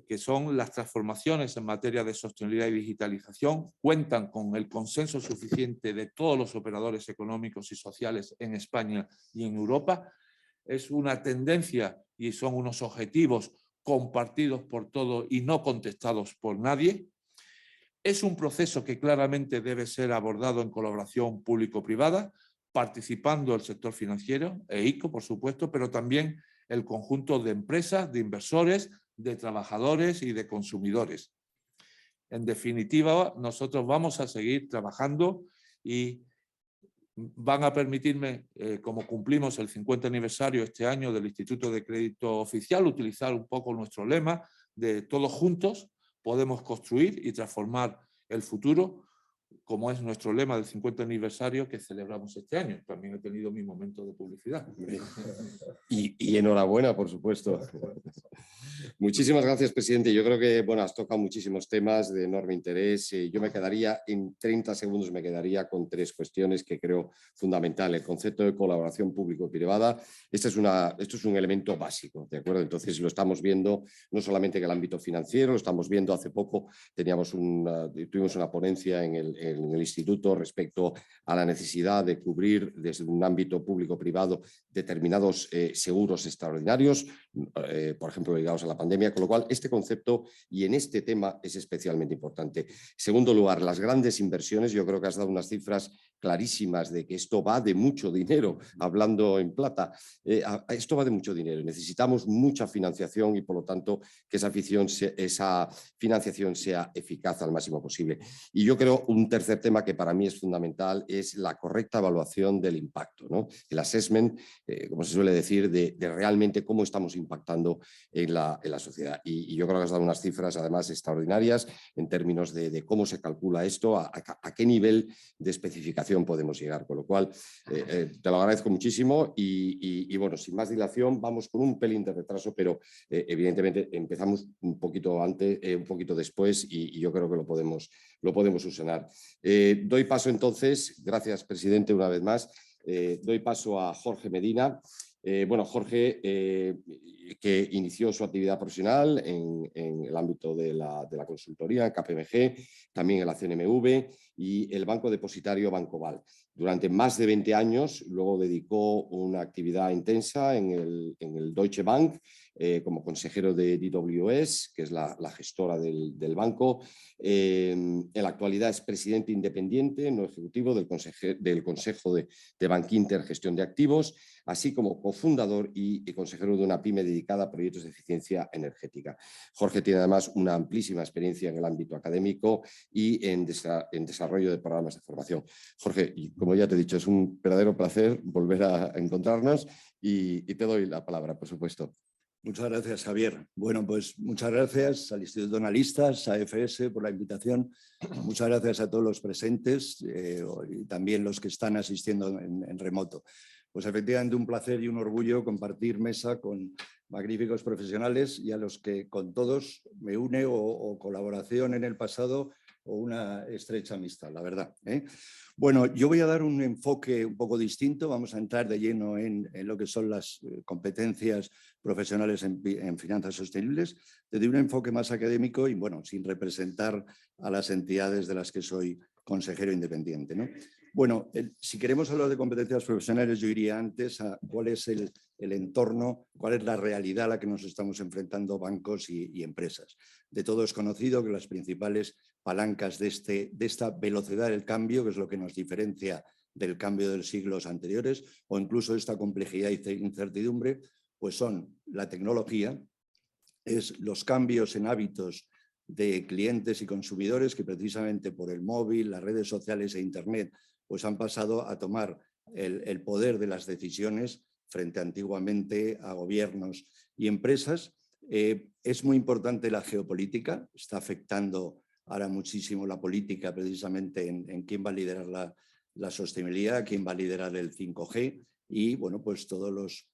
que son las transformaciones en materia de sostenibilidad y digitalización, cuentan con el consenso suficiente de todos los operadores económicos y sociales en España y en Europa. Es una tendencia y son unos objetivos compartidos por todos y no contestados por nadie. Es un proceso que claramente debe ser abordado en colaboración público-privada, participando el sector financiero, ICO, por supuesto, pero también el conjunto de empresas, de inversores, de trabajadores y de consumidores. En definitiva, nosotros vamos a seguir trabajando y van a permitirme, como cumplimos el 50 aniversario este año del Instituto de Crédito Oficial, utilizar un poco nuestro lema de todos juntos podemos construir y transformar el futuro, como es nuestro lema del 50 aniversario que celebramos este año. También he tenido mi momento de publicidad. Y enhorabuena, por supuesto. Muchísimas gracias, presidente. Yo creo que has tocado muchísimos temas de enorme interés. Yo me quedaría, en 30 segundos, me quedaría con tres cuestiones que creo fundamentales. El concepto de colaboración público-privada. Esto es un elemento básico, ¿de acuerdo? Entonces lo estamos viendo no solamente en el ámbito financiero, lo estamos viendo hace poco, tuvimos una ponencia en el instituto respecto a la necesidad de cubrir desde un ámbito público-privado determinados seguros extraordinarios, por ejemplo, ligados a la pandemia, con lo cual este concepto y en este tema es especialmente importante. En segundo lugar, las grandes inversiones. Yo creo que has dado unas cifras clarísimas de que esto va de mucho dinero, hablando en plata. Esto va de mucho dinero. Necesitamos mucha financiación y, por lo tanto, que esa financiación sea eficaz al máximo posible. Y yo creo un tercer tema que para mí es fundamental es la correcta evaluación del impacto, ¿no? El assessment, como se suele decir, de realmente cómo estamos impactando en la sociedad. Y yo creo que has dado unas cifras además extraordinarias en términos de cómo se calcula esto, a qué nivel de especificación aprobación podemos llegar. Con lo cual, te lo agradezco muchísimo y bueno, sin más dilación, vamos con un pelín de retraso, pero evidentemente empezamos un poquito antes, un poquito después y yo creo que lo podemos subsanar. Doy paso entonces, gracias presidente una vez más, doy paso a Jorge Medina. Bueno, Jorge, que inició su actividad profesional en el ámbito de la consultoría, KPMG, también en la CNMV y el Banco Depositario Bancoval. Durante más de 20 años, luego dedicó una actividad intensa en el Deutsche Bank, como consejero de DWS, que es la gestora del banco. En la actualidad es presidente independiente, no ejecutivo, del Consejo de Bankinter Gestión de Activos, así como cofundador y consejero de una pyme dedicada a proyectos de eficiencia energética. Jorge tiene además una amplísima experiencia en el ámbito académico y en desarrollo de programas de formación. Jorge, y como ya te he dicho, es un verdadero placer volver a encontrarnos y te doy la palabra, por supuesto. Muchas gracias, Javier. Bueno, pues muchas gracias al Instituto de Analistas, a AFS por la invitación. Muchas gracias a todos los presentes y también los que están asistiendo en remoto. Pues efectivamente un placer y un orgullo compartir mesa con magníficos profesionales y a los que con todos me une o colaboración en el pasado o una estrecha amistad, la verdad. Bueno, yo voy a dar un enfoque un poco distinto, vamos a entrar de lleno en lo que son las competencias profesionales en finanzas sostenibles, desde un enfoque más académico y bueno, sin representar a las entidades de las que soy consejero independiente, ¿no? Bueno, si queremos hablar de competencias profesionales, yo iría antes a cuál es el entorno, cuál es la realidad a la que nos estamos enfrentando bancos y empresas. De todo es conocido que las principales palancas de esta velocidad del cambio, que es lo que nos diferencia del cambio de los siglos anteriores, o incluso esta complejidad e incertidumbre, pues son la tecnología, es los cambios en hábitos de clientes y consumidores que precisamente por el móvil, las redes sociales e Internet, pues han pasado a tomar el poder de las decisiones frente antiguamente a gobiernos y empresas. Es muy importante la geopolítica, está afectando ahora muchísimo la política precisamente en quién va a liderar la sostenibilidad, quién va a liderar el 5G y bueno, pues todos los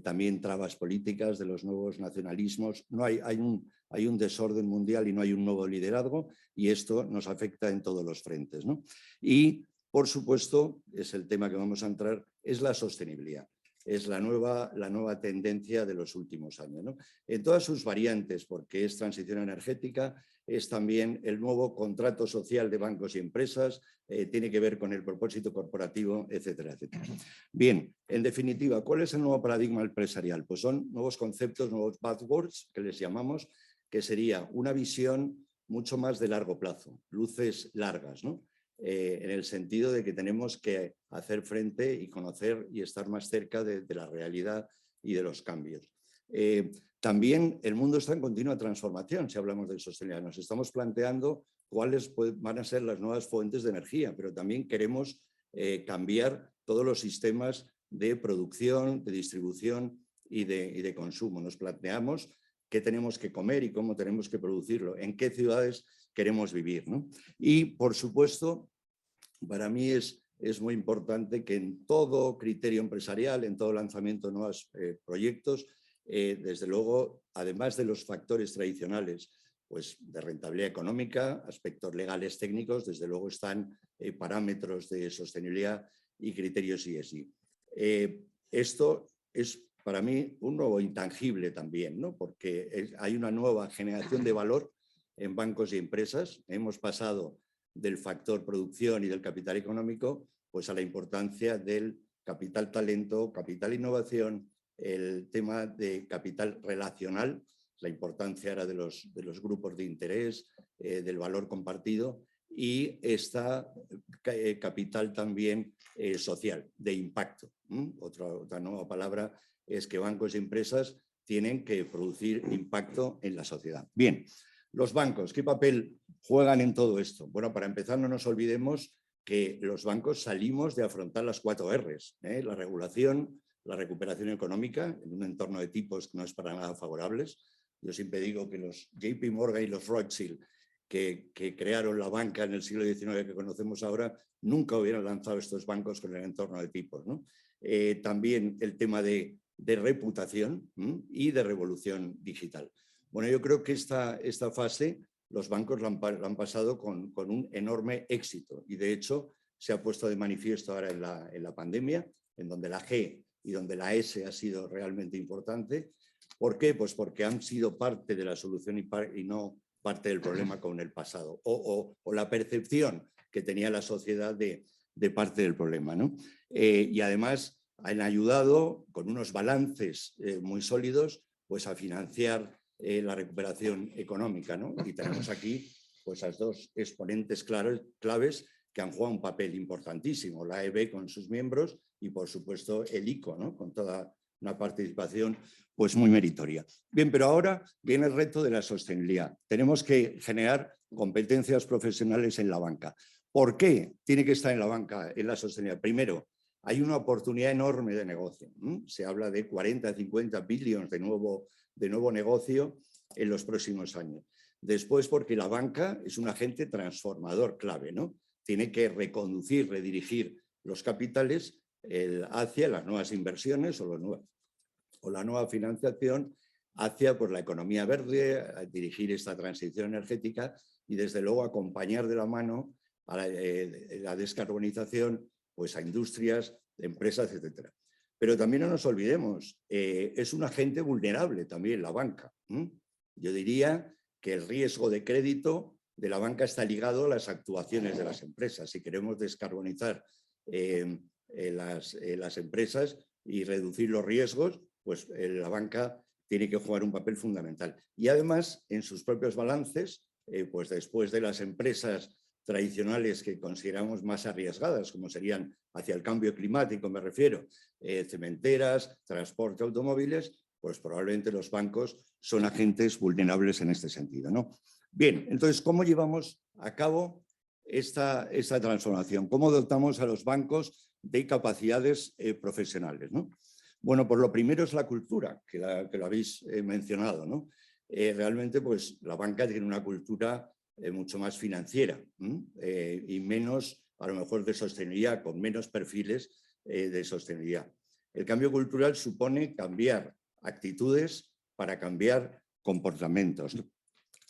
también trabas políticas de los nuevos nacionalismos. No hay un desorden mundial y no hay un nuevo liderazgo y esto nos afecta en todos los frentes, ¿no? Y por supuesto, es el tema que vamos a entrar, es la sostenibilidad. Es la nueva tendencia de los últimos años, ¿no? En todas sus variantes, porque es transición energética, es también el nuevo contrato social de bancos y empresas, tiene que ver con el propósito corporativo, etcétera, etcétera. Bien, en definitiva, ¿cuál es el nuevo paradigma empresarial? Pues son nuevos conceptos, nuevos buzzwords que les llamamos, que sería una visión mucho más de largo plazo, luces largas, ¿no? En el sentido de que tenemos que hacer frente y conocer y estar más cerca de la realidad y de los cambios. También el mundo está en continua transformación, si hablamos de sostenibilidad. Nos estamos planteando cuáles van a ser las nuevas fuentes de energía, pero también queremos cambiar todos los sistemas de producción, de distribución y de consumo. Nos planteamos qué tenemos que comer y cómo tenemos que producirlo, en qué ciudades queremos vivir, ¿no? Y, por supuesto, para mí es muy importante que en todo criterio empresarial, en todo lanzamiento de nuevos proyectos, desde luego, además de los factores tradicionales, pues de rentabilidad económica, aspectos legales técnicos, desde luego están parámetros de sostenibilidad y criterios ESG. Esto es para mí un nuevo intangible también, ¿no? Porque hay una nueva generación de valor en bancos y empresas. Hemos pasado del factor producción y del capital económico pues a la importancia del capital talento, capital innovación, el tema de capital relacional, la importancia ahora de los grupos de interés, del valor compartido y esta capital también social, de impacto. Otra nueva palabra es que bancos y empresas tienen que producir impacto en la sociedad. Bien, los bancos, ¿qué papel juegan en todo esto? Bueno, para empezar, no nos olvidemos que los bancos salimos de afrontar las 4 Rs, la regulación, la recuperación económica en un entorno de tipos que no es para nada favorables. Yo siempre digo que los JP Morgan y los Rothschild que crearon la banca en el siglo XIX que conocemos ahora, nunca hubieran lanzado estos bancos con el entorno de tipos, ¿no? También el tema de reputación y de revolución digital. Bueno, yo creo que esta fase los bancos la han pasado con un enorme éxito y de hecho se ha puesto de manifiesto ahora en la pandemia, en donde la G y donde la S ha sido realmente importante. ¿Por qué? Pues porque han sido parte de la solución y no parte del problema con el pasado o la percepción que tenía la sociedad de parte del problema, ¿no? Y además han ayudado con unos balances muy sólidos pues a financiar la recuperación económica, ¿no? Y tenemos aquí pues las dos exponentes claves que han jugado un papel importantísimo, la AEB con sus miembros y por supuesto el ICO, ¿no? Con toda una participación pues muy meritoria. Bien, pero ahora viene el reto de la sostenibilidad. Tenemos que generar competencias profesionales en la banca. ¿Por qué tiene que estar en la banca en la sostenibilidad? Primero, hay una oportunidad enorme de negocio. Se habla de 40, 50 billones de nuevo negocio en los próximos años. Después, porque la banca es un agente transformador clave, ¿no? Tiene que reconducir, redirigir los capitales hacia las nuevas inversiones o la nueva financiación, hacia pues, la economía verde, a dirigir esta transición energética y desde luego acompañar de la mano a la descarbonización pues, a industrias, empresas, etc. Pero también no nos olvidemos, es un agente vulnerable también la banca. Yo diría que el riesgo de crédito de la banca está ligado a las actuaciones de las empresas. Si queremos descarbonizar las empresas y reducir los riesgos, pues la banca tiene que jugar un papel fundamental. Y además, en sus propios balances, pues después de las empresas tradicionales que consideramos más arriesgadas, como serían hacia el cambio climático, me refiero, cementeras, transporte, automóviles, pues probablemente los bancos son agentes vulnerables en este sentido, ¿no? Bien, entonces, ¿cómo llevamos a cabo esta transformación? ¿Cómo dotamos a los bancos de capacidades profesionales, ¿no? Bueno, pues lo primero es la cultura, que lo habéis mencionado, ¿no? Realmente, pues la banca tiene una cultura mucho más financiera y menos, a lo mejor, de sostenibilidad, con menos perfiles de sostenibilidad. El cambio cultural supone cambiar actitudes para cambiar comportamientos, ¿no?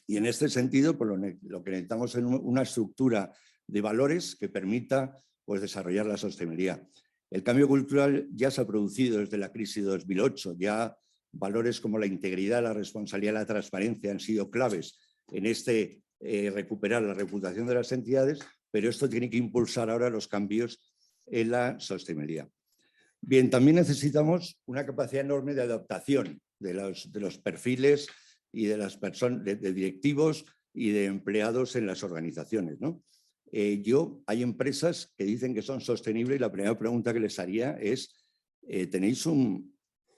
Y en este sentido, pues lo que necesitamos es una estructura de valores que permita pues, desarrollar la sostenibilidad. El cambio cultural ya se ha producido desde la crisis de 2008, ya valores como la integridad, la responsabilidad y la transparencia han sido claves en recuperar la reputación de las entidades, pero esto tiene que impulsar ahora los cambios en la sostenibilidad. Bien, también necesitamos una capacidad enorme de adaptación de los perfiles y de las personas, de directivos y de empleados en las organizaciones, ¿no? Hay empresas que dicen que son sostenibles y la primera pregunta que les haría es, ¿tenéis un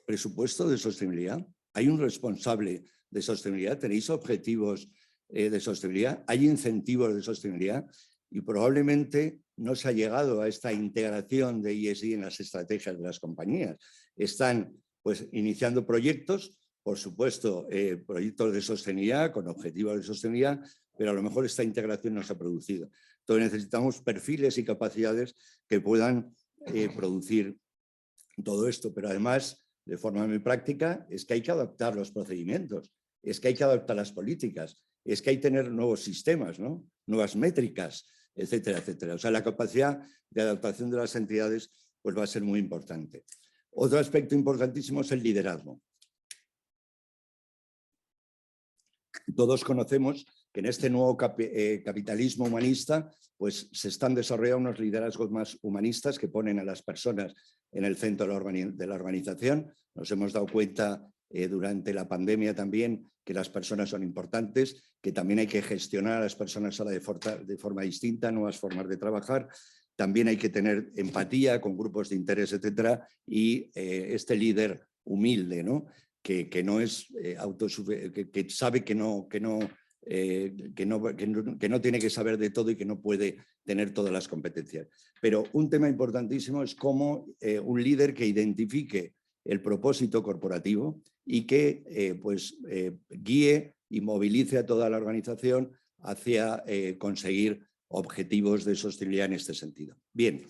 presupuesto de sostenibilidad? ¿Hay un responsable de sostenibilidad? ¿Tenéis objetivos de sostenibilidad? ¿Hay incentivos de sostenibilidad? Y probablemente no se ha llegado a esta integración de ESG en las estrategias de las compañías. Están pues, iniciando proyectos, por supuesto, proyectos de sostenibilidad, con objetivos de sostenibilidad, pero a lo mejor esta integración no se ha producido. Entonces necesitamos perfiles y capacidades que puedan producir todo esto, pero además, de forma muy práctica, es que hay que adaptar los procedimientos, es que hay que adaptar las políticas, es que hay que tener nuevos sistemas, ¿no? Nuevas métricas, etcétera, etcétera. O sea, la capacidad de adaptación de las entidades pues, va a ser muy importante. Otro aspecto importantísimo es el liderazgo. Todos conocemos que en este nuevo capitalismo humanista pues, se están desarrollando unos liderazgos más humanistas que ponen a las personas en el centro de la organización. Nos hemos dado cuenta durante la pandemia también que las personas son importantes, que también hay que gestionar a las personas ahora de forma distinta, nuevas formas de trabajar. También hay que tener empatía con grupos de interés, etcétera, y este líder humilde, ¿no? Que no es que sabe que no tiene que saber de todo y que no puede tener todas las competencias. Pero un tema importantísimo es cómo un líder que identifique el propósito corporativo y que guíe y movilice a toda la organización hacia conseguir objetivos de sostenibilidad en este sentido. Bien,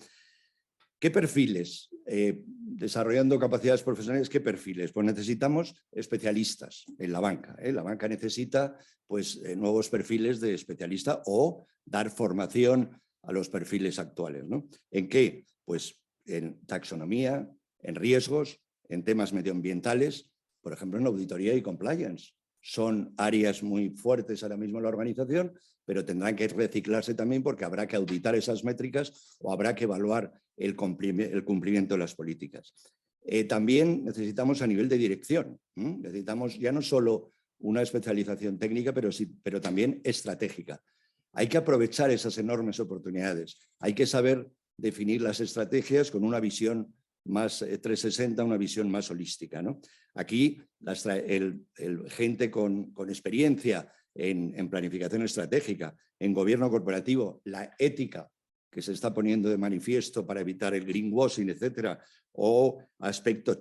¿qué perfiles? Desarrollando capacidades profesionales, ¿qué perfiles? Pues necesitamos especialistas en la banca. La banca necesita pues, nuevos perfiles de especialista o dar formación a los perfiles actuales, ¿no? ¿En qué? Pues en taxonomía, en riesgos, en temas medioambientales, por ejemplo, en auditoría y compliance. Son áreas muy fuertes ahora mismo en la organización, pero tendrán que reciclarse también porque habrá que auditar esas métricas o habrá que evaluar el cumplimiento de las políticas. También necesitamos a nivel de dirección. Necesitamos ya no solo una especialización técnica, pero también estratégica. Hay que aprovechar esas enormes oportunidades. Hay que saber definir las estrategias con una visión más 360, una visión más holística, ¿no? Aquí el gente con experiencia en planificación estratégica, en gobierno corporativo, la ética que se está poniendo de manifiesto para evitar el greenwashing, etcétera, o aspectos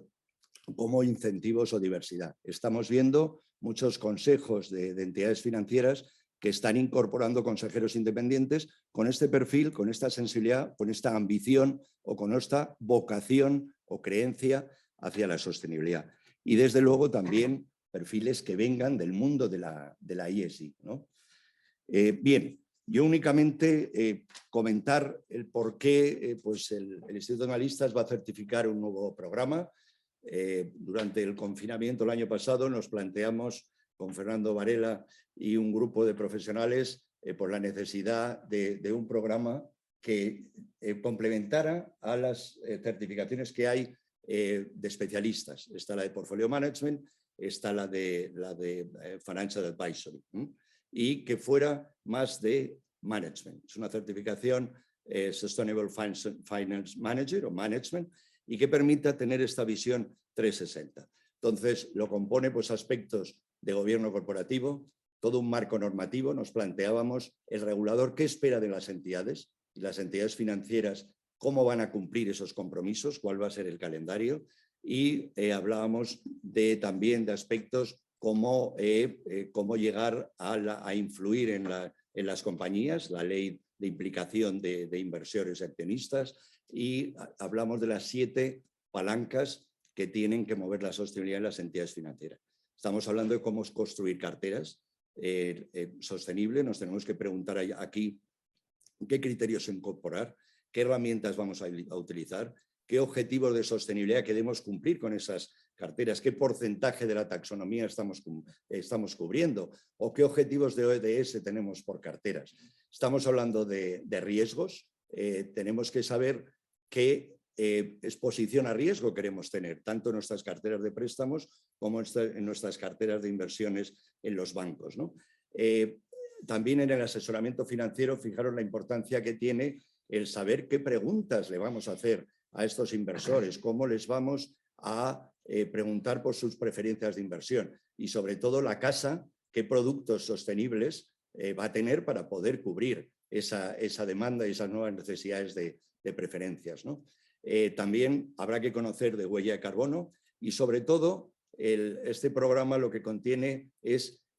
como incentivos o diversidad. Estamos viendo muchos consejos de entidades financieras que están incorporando consejeros independientes con este perfil, con esta sensibilidad, con esta ambición o con esta vocación o creencia hacia la sostenibilidad. Y desde luego también perfiles que vengan del mundo de la ESG, ¿no? Bien, yo únicamente comentar el por qué pues el Instituto de Analistas va a certificar un nuevo programa. Durante el confinamiento el año pasado nos planteamos con Fernando Varela y un grupo de profesionales por la necesidad de un programa que complementara a las certificaciones que hay de especialistas. Está la de Portfolio Management, está la de Financial Advisory, y que fuera más de Management. Es una certificación Sustainable Finance Manager o Management y que permita tener esta visión 360. Entonces, lo compone pues, aspectos de gobierno corporativo, todo un marco normativo. Nos planteábamos el regulador qué espera de las entidades y las entidades financieras, cómo van a cumplir esos compromisos, cuál va a ser el calendario, y hablábamos también de aspectos como cómo llegar a influir en las compañías, la ley de implicación de inversores y accionistas, y hablamos de las 7 palancas que tienen que mover la sostenibilidad en las entidades financieras. Estamos hablando de cómo construir carteras sostenibles. Nos tenemos que preguntar aquí qué criterios incorporar, qué herramientas vamos a utilizar, qué objetivos de sostenibilidad queremos cumplir con esas carteras, qué porcentaje de la taxonomía estamos cubriendo o qué objetivos de ODS tenemos por carteras. Estamos hablando de riesgos. Tenemos que saber qué exposición a riesgo queremos tener, tanto en nuestras carteras de préstamos como en nuestras carteras de inversiones en los bancos, ¿no? También en el asesoramiento financiero, fijaros la importancia que tiene el saber qué preguntas le vamos a hacer a estos inversores, cómo les vamos a preguntar por sus preferencias de inversión y sobre todo la casa, qué productos sostenibles va a tener para poder cubrir esa demanda y esas nuevas necesidades de preferencias, ¿no? También habrá que conocer de huella de carbono y sobre todo este programa lo que contiene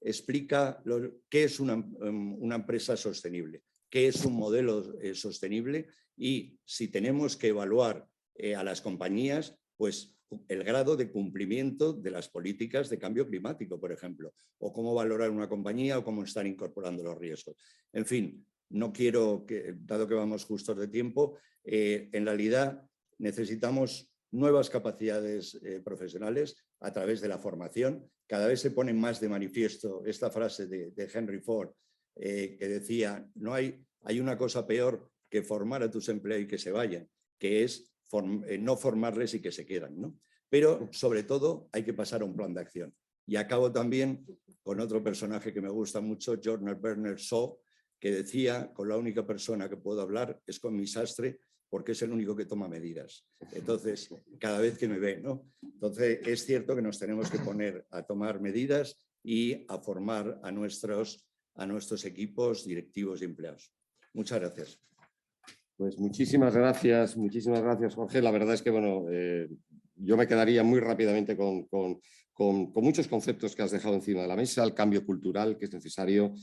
explica qué es una empresa sostenible, qué es un modelo sostenible y si tenemos que evaluar a las compañías, pues el grado de cumplimiento de las políticas de cambio climático, por ejemplo, o cómo valorar una compañía o cómo están incorporando los riesgos. En fin, no quiero, dado que vamos justos de tiempo, en realidad necesitamos nuevas capacidades profesionales a través de la formación. Cada vez se pone más de manifiesto esta frase de Henry Ford que decía, hay una cosa peor que formar a tus empleados y que se vayan, que es no formarles y que se quedan, ¿no? Pero sobre todo hay que pasar a un plan de acción. Y acabo también con otro personaje que me gusta mucho, Jordan Bernard Shaw, que decía, con la única persona que puedo hablar es con mi sastre, porque es el único que toma medidas. Entonces, cada vez que me ve, ¿no? Entonces, es cierto que nos tenemos que poner a tomar medidas y a formar a nuestros equipos directivos y empleados. Muchas gracias. Pues muchísimas gracias, Jorge. La verdad es que, bueno, yo me quedaría muy rápidamente con muchos conceptos que has dejado encima de la mesa, el cambio cultural que es necesario,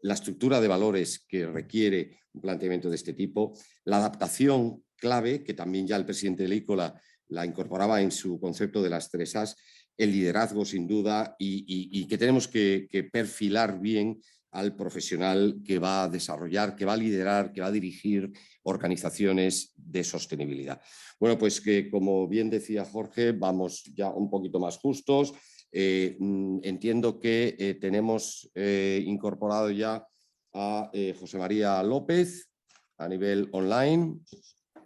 la estructura de valores que requiere un planteamiento de este tipo, la adaptación clave, que también ya el presidente del ICO la incorporaba en su concepto de las 3 As, el liderazgo sin duda y que tenemos que perfilar bien al profesional que va a desarrollar, que va a liderar, que va a dirigir organizaciones de sostenibilidad. Bueno, pues que como bien decía Jorge, vamos ya un poquito más justos. Entiendo que tenemos incorporado ya a José María López a nivel online.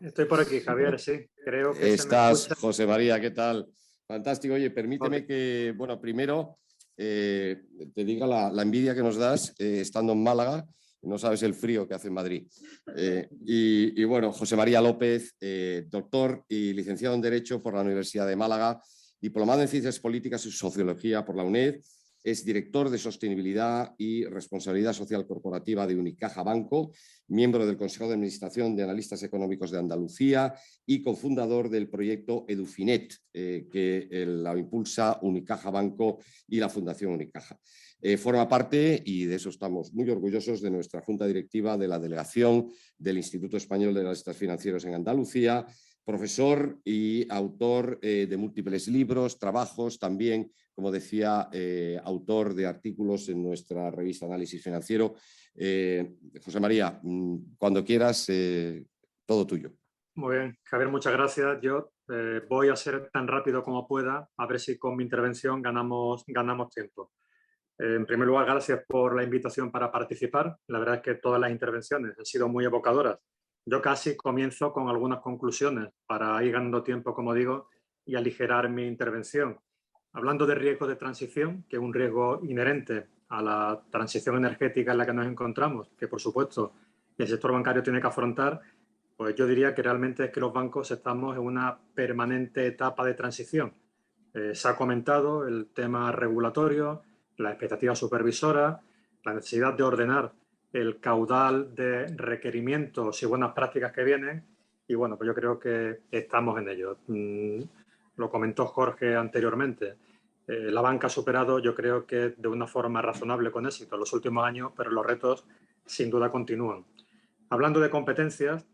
Estoy por aquí, Javier, sí. Creo que se me Estás, escucha. José María, ¿qué tal? Fantástico. Oye, permíteme que, bueno, primero te diga la envidia que nos das estando en Málaga. No sabes el frío que hace en Madrid. Y bueno, José María López, doctor y licenciado en Derecho por la Universidad de Málaga, diplomado en Ciencias Políticas y Sociología por la UNED, es director de Sostenibilidad y Responsabilidad Social Corporativa de Unicaja Banco, miembro del Consejo de Administración de Analistas Económicos de Andalucía y cofundador del proyecto Edufinet, que la impulsa Unicaja Banco y la Fundación Unicaja. Forma parte, y de eso estamos muy orgullosos, de nuestra junta directiva de la delegación del Instituto Español de Analistas Financieros en Andalucía, profesor y autor de múltiples libros, trabajos, también, como decía, autor de artículos en nuestra revista Análisis Financiero. José María, cuando quieras, todo tuyo. Muy bien, Javier, muchas gracias. Yo voy a ser tan rápido como pueda, a ver si con mi intervención ganamos tiempo. En primer lugar, gracias por la invitación para participar. La verdad es que todas las intervenciones han sido muy evocadoras. Yo casi comienzo con algunas conclusiones para ir ganando tiempo, como digo, y aligerar mi intervención. Hablando de riesgo de transición, que es un riesgo inherente a la transición energética en la que nos encontramos, que por supuesto el sector bancario tiene que afrontar, pues yo diría que realmente es que los bancos estamos en una permanente etapa de transición. Se ha comentado el tema regulatorio, la expectativa supervisora, la necesidad de ordenar el caudal de requerimientos y buenas prácticas que vienen. Y bueno, pues yo creo que estamos en ello. Lo comentó Jorge anteriormente. La banca ha superado, yo creo que de una forma razonable con éxito en los últimos años, pero los retos sin duda continúan. Hablando de competencias,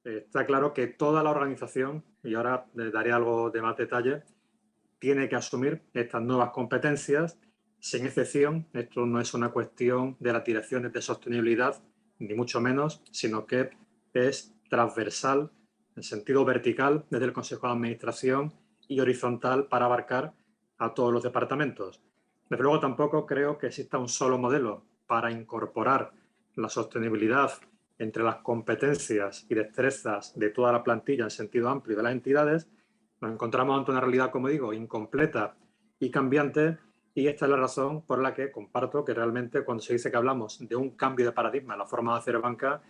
está claro que toda la organización, y ahora les daré algo de más detalle, tiene que asumir estas nuevas competencias sin excepción. Esto no es una cuestión de las direcciones de sostenibilidad, ni mucho menos, sino que es transversal, en sentido vertical, desde el Consejo de Administración y horizontal para abarcar a todos los departamentos. Desde luego tampoco creo que exista un solo modelo para incorporar la sostenibilidad entre las competencias y destrezas de toda la plantilla en sentido amplio de las entidades. Nos encontramos ante una realidad, como digo, incompleta y cambiante, y esta es la razón por la que comparto que realmente cuando se dice que hablamos de un cambio de paradigma en la forma de hacer banca,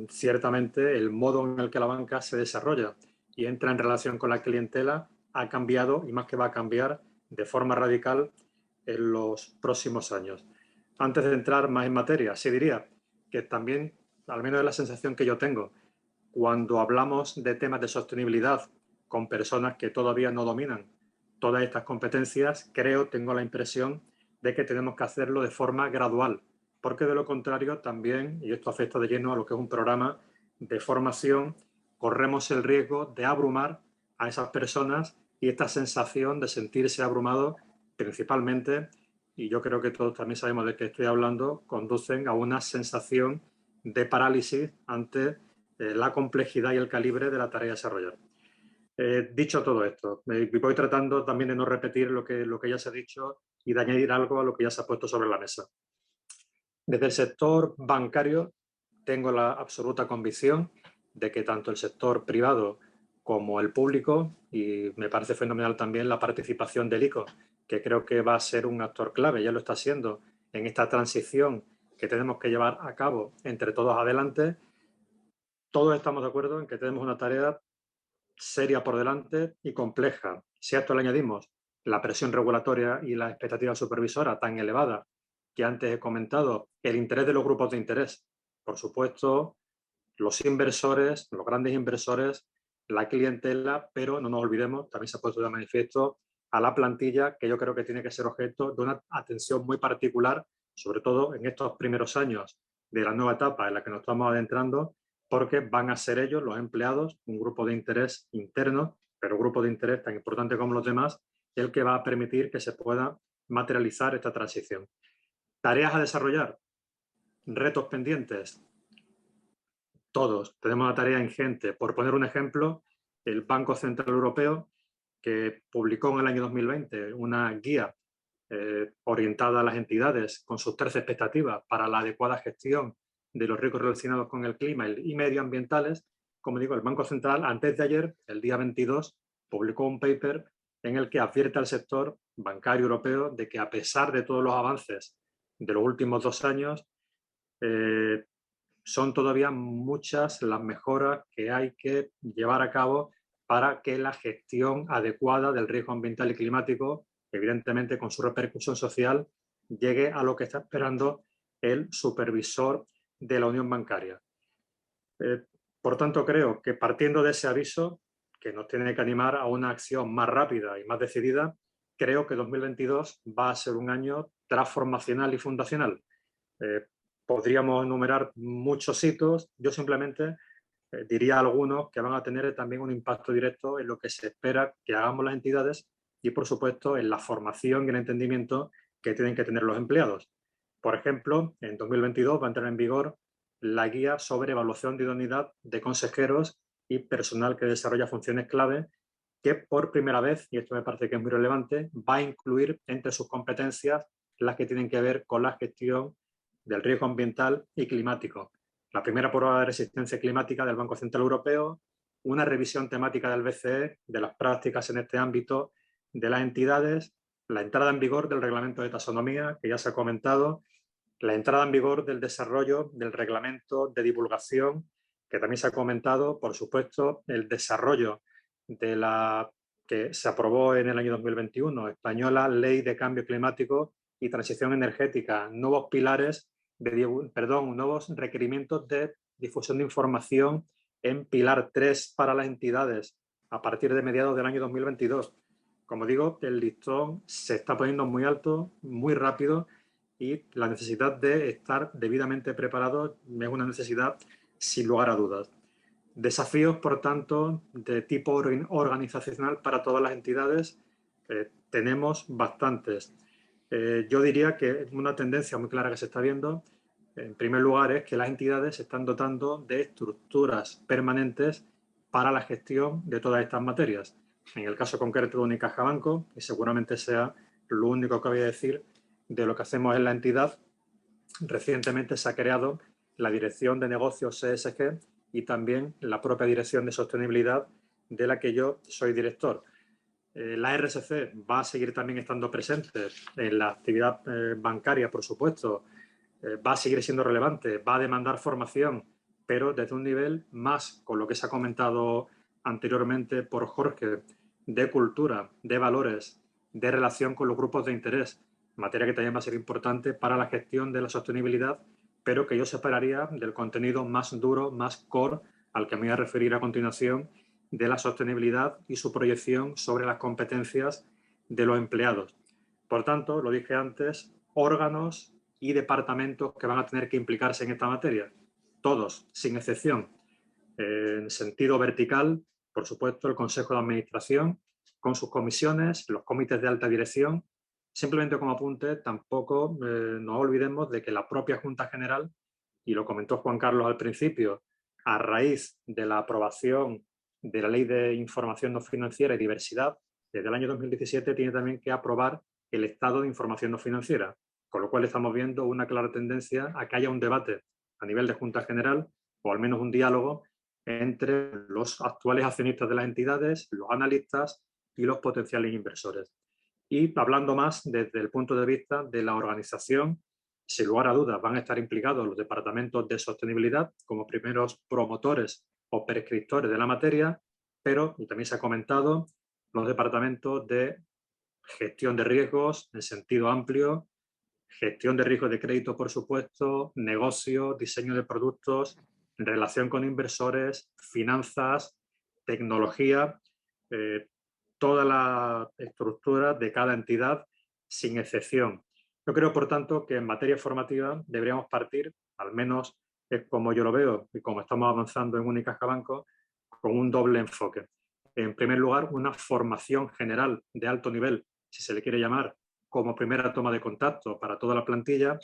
ciertamente el modo en el que la banca se desarrolla y entra en relación con la clientela ha cambiado, y más que va a cambiar de forma radical en los próximos años. Antes de entrar más en materia, sí diría que también, al menos es la sensación que yo tengo, cuando hablamos de temas de sostenibilidad con personas que todavía no dominan todas estas competencias, tengo la impresión de que tenemos que hacerlo de forma gradual, porque de lo contrario también, y esto afecta de lleno a lo que es un programa de formación, corremos el riesgo de abrumar a esas personas, y esta sensación de sentirse abrumado principalmente, y yo creo que todos también sabemos de qué estoy hablando, conducen a una sensación de parálisis ante la complejidad y el calibre de la tarea a desarrollar. Dicho todo esto, voy tratando también de no repetir lo que ya se ha dicho y de añadir algo a lo que ya se ha puesto sobre la mesa. Desde el sector bancario tengo la absoluta convicción de que tanto el sector privado como el público, y me parece fenomenal también la participación del ICO, que creo que va a ser un actor clave, ya lo está siendo, en esta transición que tenemos que llevar a cabo entre todos adelante. Todos estamos de acuerdo en que tenemos una tarea seria por delante y compleja. Si a esto le añadimos la presión regulatoria y la expectativa supervisora tan elevada que antes he comentado, el interés de los grupos de interés, por supuesto, los inversores, los grandes inversores, la clientela, pero no nos olvidemos, también se ha puesto de manifiesto, a la plantilla, que yo creo que tiene que ser objeto de una atención muy particular, sobre todo en estos primeros años de la nueva etapa en la que nos estamos adentrando, porque van a ser ellos, los empleados, un grupo de interés interno, pero un grupo de interés tan importante como los demás, el que va a permitir que se pueda materializar esta transición. Tareas a desarrollar, retos pendientes, todos. Tenemos una tarea ingente. Por poner un ejemplo, el Banco Central Europeo, que publicó en el año 2020 una guía orientada a las entidades con sus 13 expectativas para la adecuada gestión de los riesgos relacionados con el clima y medioambientales. Como digo, el Banco Central, antes de ayer, el día 22, publicó un paper en el que advierte al sector bancario europeo de que, a pesar de todos los avances de los últimos 2 años, son todavía muchas las mejoras que hay que llevar a cabo para que la gestión adecuada del riesgo ambiental y climático, evidentemente con su repercusión social, llegue a lo que está esperando el supervisor de la Unión Bancaria. Por tanto, creo que, partiendo de ese aviso, que nos tiene que animar a una acción más rápida y más decidida, creo que 2022 va a ser un año transformacional y fundacional. Podríamos enumerar muchos hitos. Yo simplemente diría algunos que van a tener también un impacto directo en lo que se espera que hagamos las entidades y, por supuesto, en la formación y el entendimiento que tienen que tener los empleados. Por ejemplo, en 2022 va a entrar en vigor la guía sobre evaluación de idoneidad de consejeros y personal que desarrolla funciones clave, que por primera vez, y esto me parece que es muy relevante, va a incluir entre sus competencias las que tienen que ver con la gestión del riesgo ambiental y climático. La primera prueba de resistencia climática del Banco Central Europeo, una revisión temática del BCE de las prácticas en este ámbito de las entidades, la entrada en vigor del reglamento de taxonomía, que ya se ha comentado, la entrada en vigor del desarrollo del reglamento de divulgación, que también se ha comentado, por supuesto, el desarrollo de la que se aprobó en el año 2021, española Ley de Cambio Climático y Transición Energética, nuevos pilares, nuevos requerimientos de difusión de información en pilar 3 para las entidades a partir de mediados del año 2022. Como digo, el listón se está poniendo muy alto, muy rápido, y la necesidad de estar debidamente preparados es una necesidad sin lugar a dudas. Desafíos, por tanto, de tipo organizacional para todas las entidades, tenemos bastantes. Yo diría que una tendencia muy clara que se está viendo, en primer lugar, es que las entidades se están dotando de estructuras permanentes para la gestión de todas estas materias. En el caso concreto de Unicaja Banco, y seguramente sea lo único que voy a decir de lo que hacemos en la entidad, recientemente se ha creado la Dirección de Negocios ESG y también la propia Dirección de Sostenibilidad, de la que yo soy director. La RSC va a seguir también estando presente en la actividad bancaria, por supuesto, va a seguir siendo relevante, va a demandar formación, pero desde un nivel más, con lo que se ha comentado anteriormente por Jorge, de cultura, de valores, de relación con los grupos de interés, materia que también va a ser importante para la gestión de la sostenibilidad, pero que yo separaría del contenido más duro, más core, al que me voy a referir a continuación, de la sostenibilidad y su proyección sobre las competencias de los empleados. Por tanto, lo dije antes, órganos y departamentos que van a tener que implicarse en esta materia. Todos, sin excepción. En sentido vertical, por supuesto, el Consejo de Administración, con sus comisiones, los comités de alta dirección. Simplemente como apunte, tampoco nos olvidemos de que la propia Junta General, y lo comentó Juan Carlos al principio, a raíz de la aprobación de la Ley de Información No Financiera y Diversidad, desde el año 2017 tiene también que aprobar el Estado de Información No Financiera, con lo cual estamos viendo una clara tendencia a que haya un debate a nivel de Junta General, o al menos un diálogo entre los actuales accionistas de las entidades, los analistas y los potenciales inversores. Y hablando más desde el punto de vista de la organización, sin lugar a dudas van a estar implicados los departamentos de sostenibilidad como primeros promotores o prescriptores de la materia, pero, y también se ha comentado, los departamentos de gestión de riesgos en sentido amplio, gestión de riesgos de crédito, por supuesto, negocio, diseño de productos, relación con inversores, finanzas, tecnología, toda la estructura de cada entidad sin excepción. Yo creo, por tanto, que en materia formativa deberíamos partir, al menos es como yo lo veo y como estamos avanzando en Unicaja Banco, con un doble enfoque. En primer lugar, una formación general de alto nivel, si se le quiere llamar, como primera toma de contacto para toda la plantilla,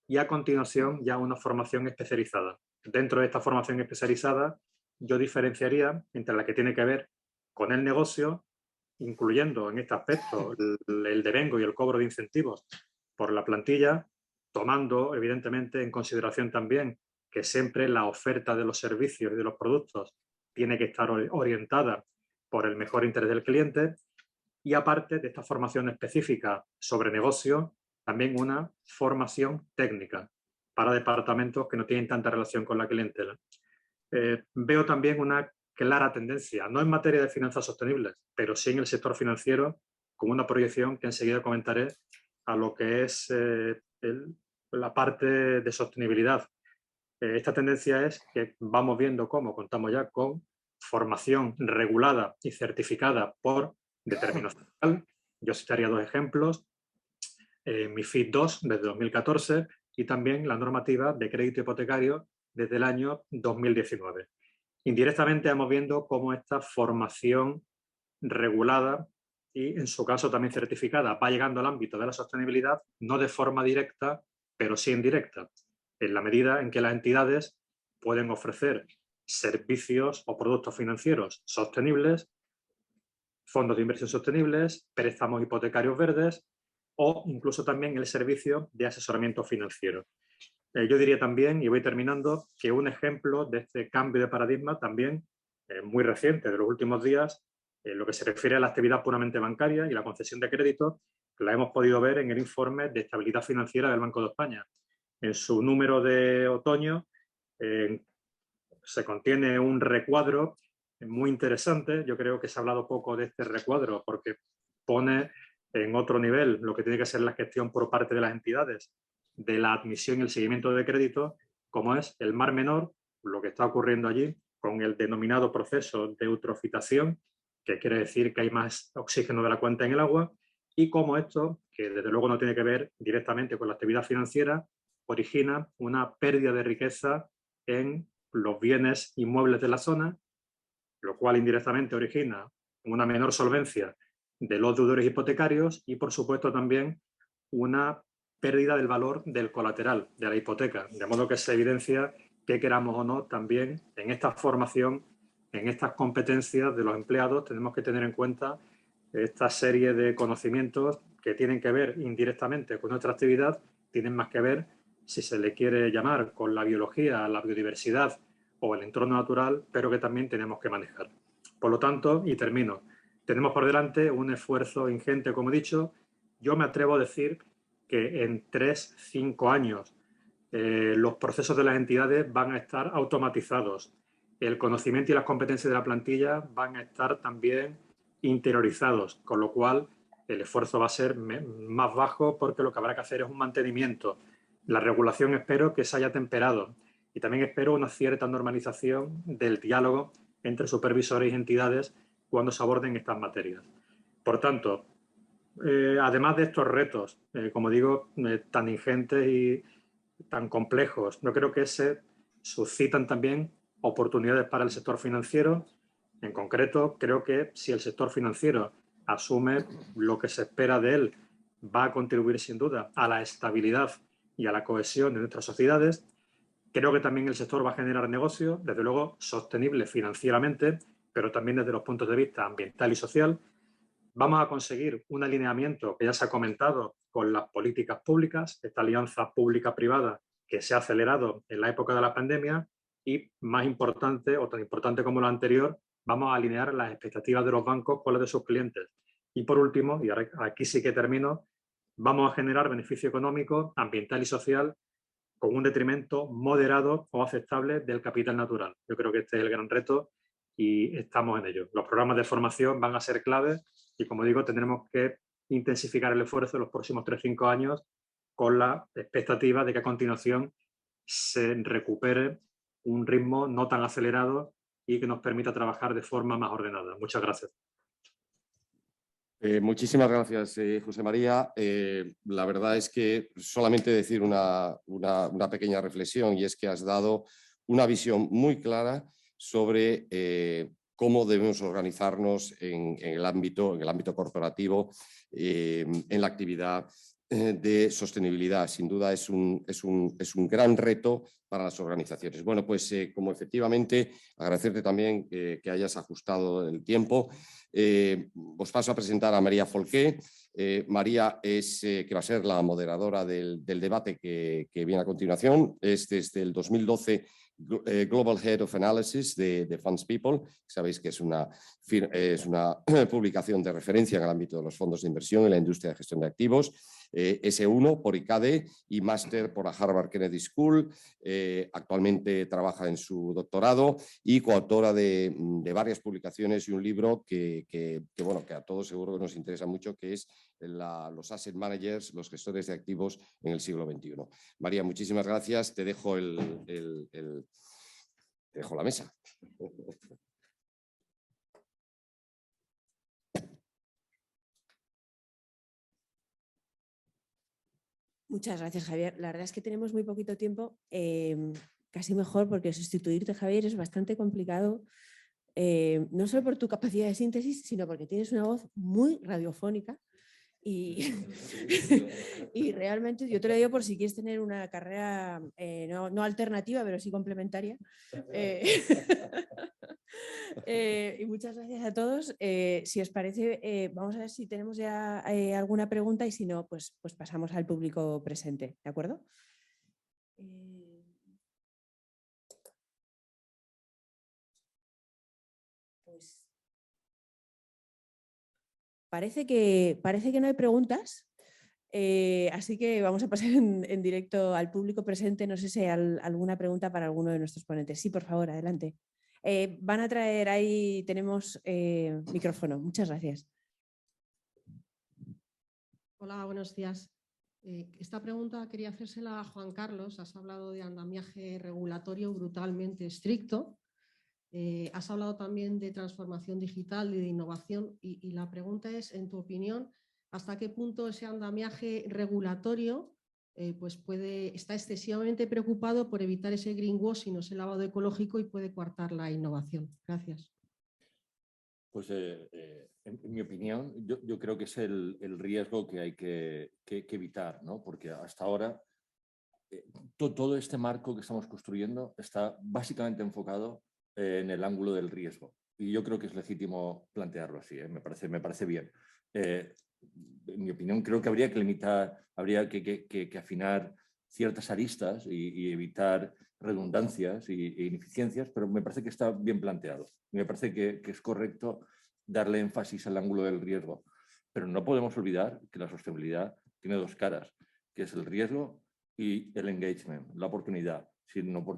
y a continuación ya una formación especializada. Dentro de esta formación especializada, yo diferenciaría entre la que tiene que ver con el negocio, incluyendo en este aspecto el devengo y el cobro de incentivos por la plantilla, tomando evidentemente en consideración también que siempre la oferta de los servicios y de los productos tiene que estar orientada por el mejor interés del cliente, y aparte de esta formación específica sobre negocio, también una formación técnica para departamentos que no tienen tanta relación con la clientela. Veo también una clara tendencia, no en materia de finanzas sostenibles, pero sí en el sector financiero, con una proyección que enseguida comentaré a lo que es la parte de sostenibilidad. Esta tendencia es que vamos viendo cómo contamos ya con formación regulada y certificada por determinación. Yo citaría dos ejemplos, MiFID II desde 2014 y también la normativa de crédito hipotecario desde el año 2019. Indirectamente vamos viendo cómo esta formación regulada y en su caso también certificada va llegando al ámbito de la sostenibilidad, no de forma directa, pero sí indirecta, en la medida en que las entidades pueden ofrecer servicios o productos financieros sostenibles, fondos de inversión sostenibles, préstamos hipotecarios verdes o incluso también el servicio de asesoramiento financiero. Yo diría también, y voy terminando, que un ejemplo de este cambio de paradigma también muy reciente, de los últimos días, lo que se refiere a la actividad puramente bancaria y la concesión de crédito, la hemos podido ver en el informe de estabilidad financiera del Banco de España. En su número de otoño se contiene un recuadro muy interesante. Yo creo que se ha hablado poco de este recuadro porque pone en otro nivel lo que tiene que ser la gestión por parte de las entidades de la admisión y el seguimiento de crédito, como es el Mar Menor, lo que está ocurriendo allí con el denominado proceso de eutrofitación, que quiere decir que hay más oxígeno de la cuenta en el agua, y cómo esto, que desde luego no tiene que ver directamente con la actividad financiera, origina una pérdida de riqueza en los bienes inmuebles de la zona, lo cual indirectamente origina una menor solvencia de los deudores hipotecarios y, por supuesto, también una pérdida del valor del colateral, de la hipoteca. De modo que se evidencia que, queramos o no, también en esta formación, en estas competencias de los empleados, tenemos que tener en cuenta esta serie de conocimientos que tienen que ver indirectamente con nuestra actividad, tienen más que ver, si se le quiere llamar, con la biología, la biodiversidad o el entorno natural, pero que también tenemos que manejar. Por lo tanto, y termino, tenemos por delante un esfuerzo ingente, como he dicho. Yo me atrevo a decir que en 3-5 años los procesos de las entidades van a estar automatizados. El conocimiento y las competencias de la plantilla van a estar también interiorizados, con lo cual el esfuerzo va a ser más bajo porque lo que habrá que hacer es un mantenimiento. La regulación espero que se haya temperado y también espero una cierta normalización del diálogo entre supervisores y entidades cuando se aborden estas materias. Por tanto, además de estos retos, como digo, tan ingentes y tan complejos, yo creo que se suscitan también oportunidades para el sector financiero. En concreto, creo que si el sector financiero asume lo que se espera de él, va a contribuir sin duda a la estabilidad y a la cohesión de nuestras sociedades. Creo que también el sector va a generar negocio, desde luego sostenible financieramente, pero también desde los puntos de vista ambiental y social. Vamos a conseguir un alineamiento que ya se ha comentado con las políticas públicas, esta alianza pública-privada que se ha acelerado en la época de la pandemia y, más importante o tan importante como lo anterior, vamos a alinear las expectativas de los bancos con las de sus clientes. Y por último, y aquí sí que termino, vamos a generar beneficio económico, ambiental y social con un detrimento moderado o aceptable del capital natural. Yo creo que este es el gran reto y estamos en ello. Los programas de formación van a ser claves y, como digo, tendremos que intensificar el esfuerzo en los próximos 3-5 años con la expectativa de que a continuación se recupere un ritmo no tan acelerado y que nos permita trabajar de forma más ordenada. Muchas gracias. Muchísimas gracias, José María. La verdad es que solamente decir una pequeña reflexión, y es que has dado una visión muy clara sobre cómo debemos organizarnos en el ámbito corporativo, en la actividad de sostenibilidad. Sin duda es un gran reto para las organizaciones. Bueno, pues como efectivamente agradecerte también que hayas ajustado el tiempo. Os paso a presentar a María Folqué. María que va a ser la moderadora del debate que viene a continuación. Es desde el 2012 Global Head of Analysis de Funds People. Sabéis que es una publicación de referencia en el ámbito de los fondos de inversión en la industria de gestión de activos. S1 por ICADE y máster por la Harvard Kennedy School. Actualmente trabaja en su doctorado y coautora de varias publicaciones y un libro que a todos seguro que nos interesa mucho, que es los asset managers, los gestores de activos en el siglo XXI. María, muchísimas gracias. Te dejo la mesa. Muchas gracias, Javier. La verdad es que tenemos muy poquito tiempo, casi mejor, porque sustituirte, Javier, es bastante complicado, no solo por tu capacidad de síntesis, sino porque tienes una voz muy radiofónica y, y realmente yo te lo digo por si quieres tener una carrera no alternativa, pero sí complementaria. Y muchas gracias a todos. Si os parece, vamos a ver si tenemos ya alguna pregunta, y si no, pues pasamos al público presente, ¿de acuerdo? Pues parece que no hay preguntas, así que vamos a pasar en directo al público presente. No sé si hay alguna pregunta para alguno de nuestros ponentes. Sí, por favor, adelante. Van a traer, ahí tenemos micrófono. Muchas gracias. Hola, buenos días. Esta pregunta quería hacérsela a Juan Carlos. Has hablado de andamiaje regulatorio brutalmente estricto. Has hablado también de transformación digital y de innovación. Y la pregunta es, en tu opinión, ¿hasta qué punto ese andamiaje regulatorio está excesivamente preocupado por evitar ese greenwashing o ese lavado ecológico y puede coartar la innovación? Gracias. Pues en mi opinión, yo creo que es el riesgo que hay que evitar, ¿no? Porque hasta ahora todo este marco que estamos construyendo está básicamente enfocado en el ángulo del riesgo. Y yo creo que es legítimo plantearlo así, me parece bien. En mi opinión, creo que habría que limitar, habría que afinar ciertas aristas y evitar redundancias e ineficiencias, pero me parece que está bien planteado. Me parece que es correcto darle énfasis al ángulo del riesgo. Pero no podemos olvidar que la sostenibilidad tiene dos caras, que es el riesgo y el engagement, la oportunidad.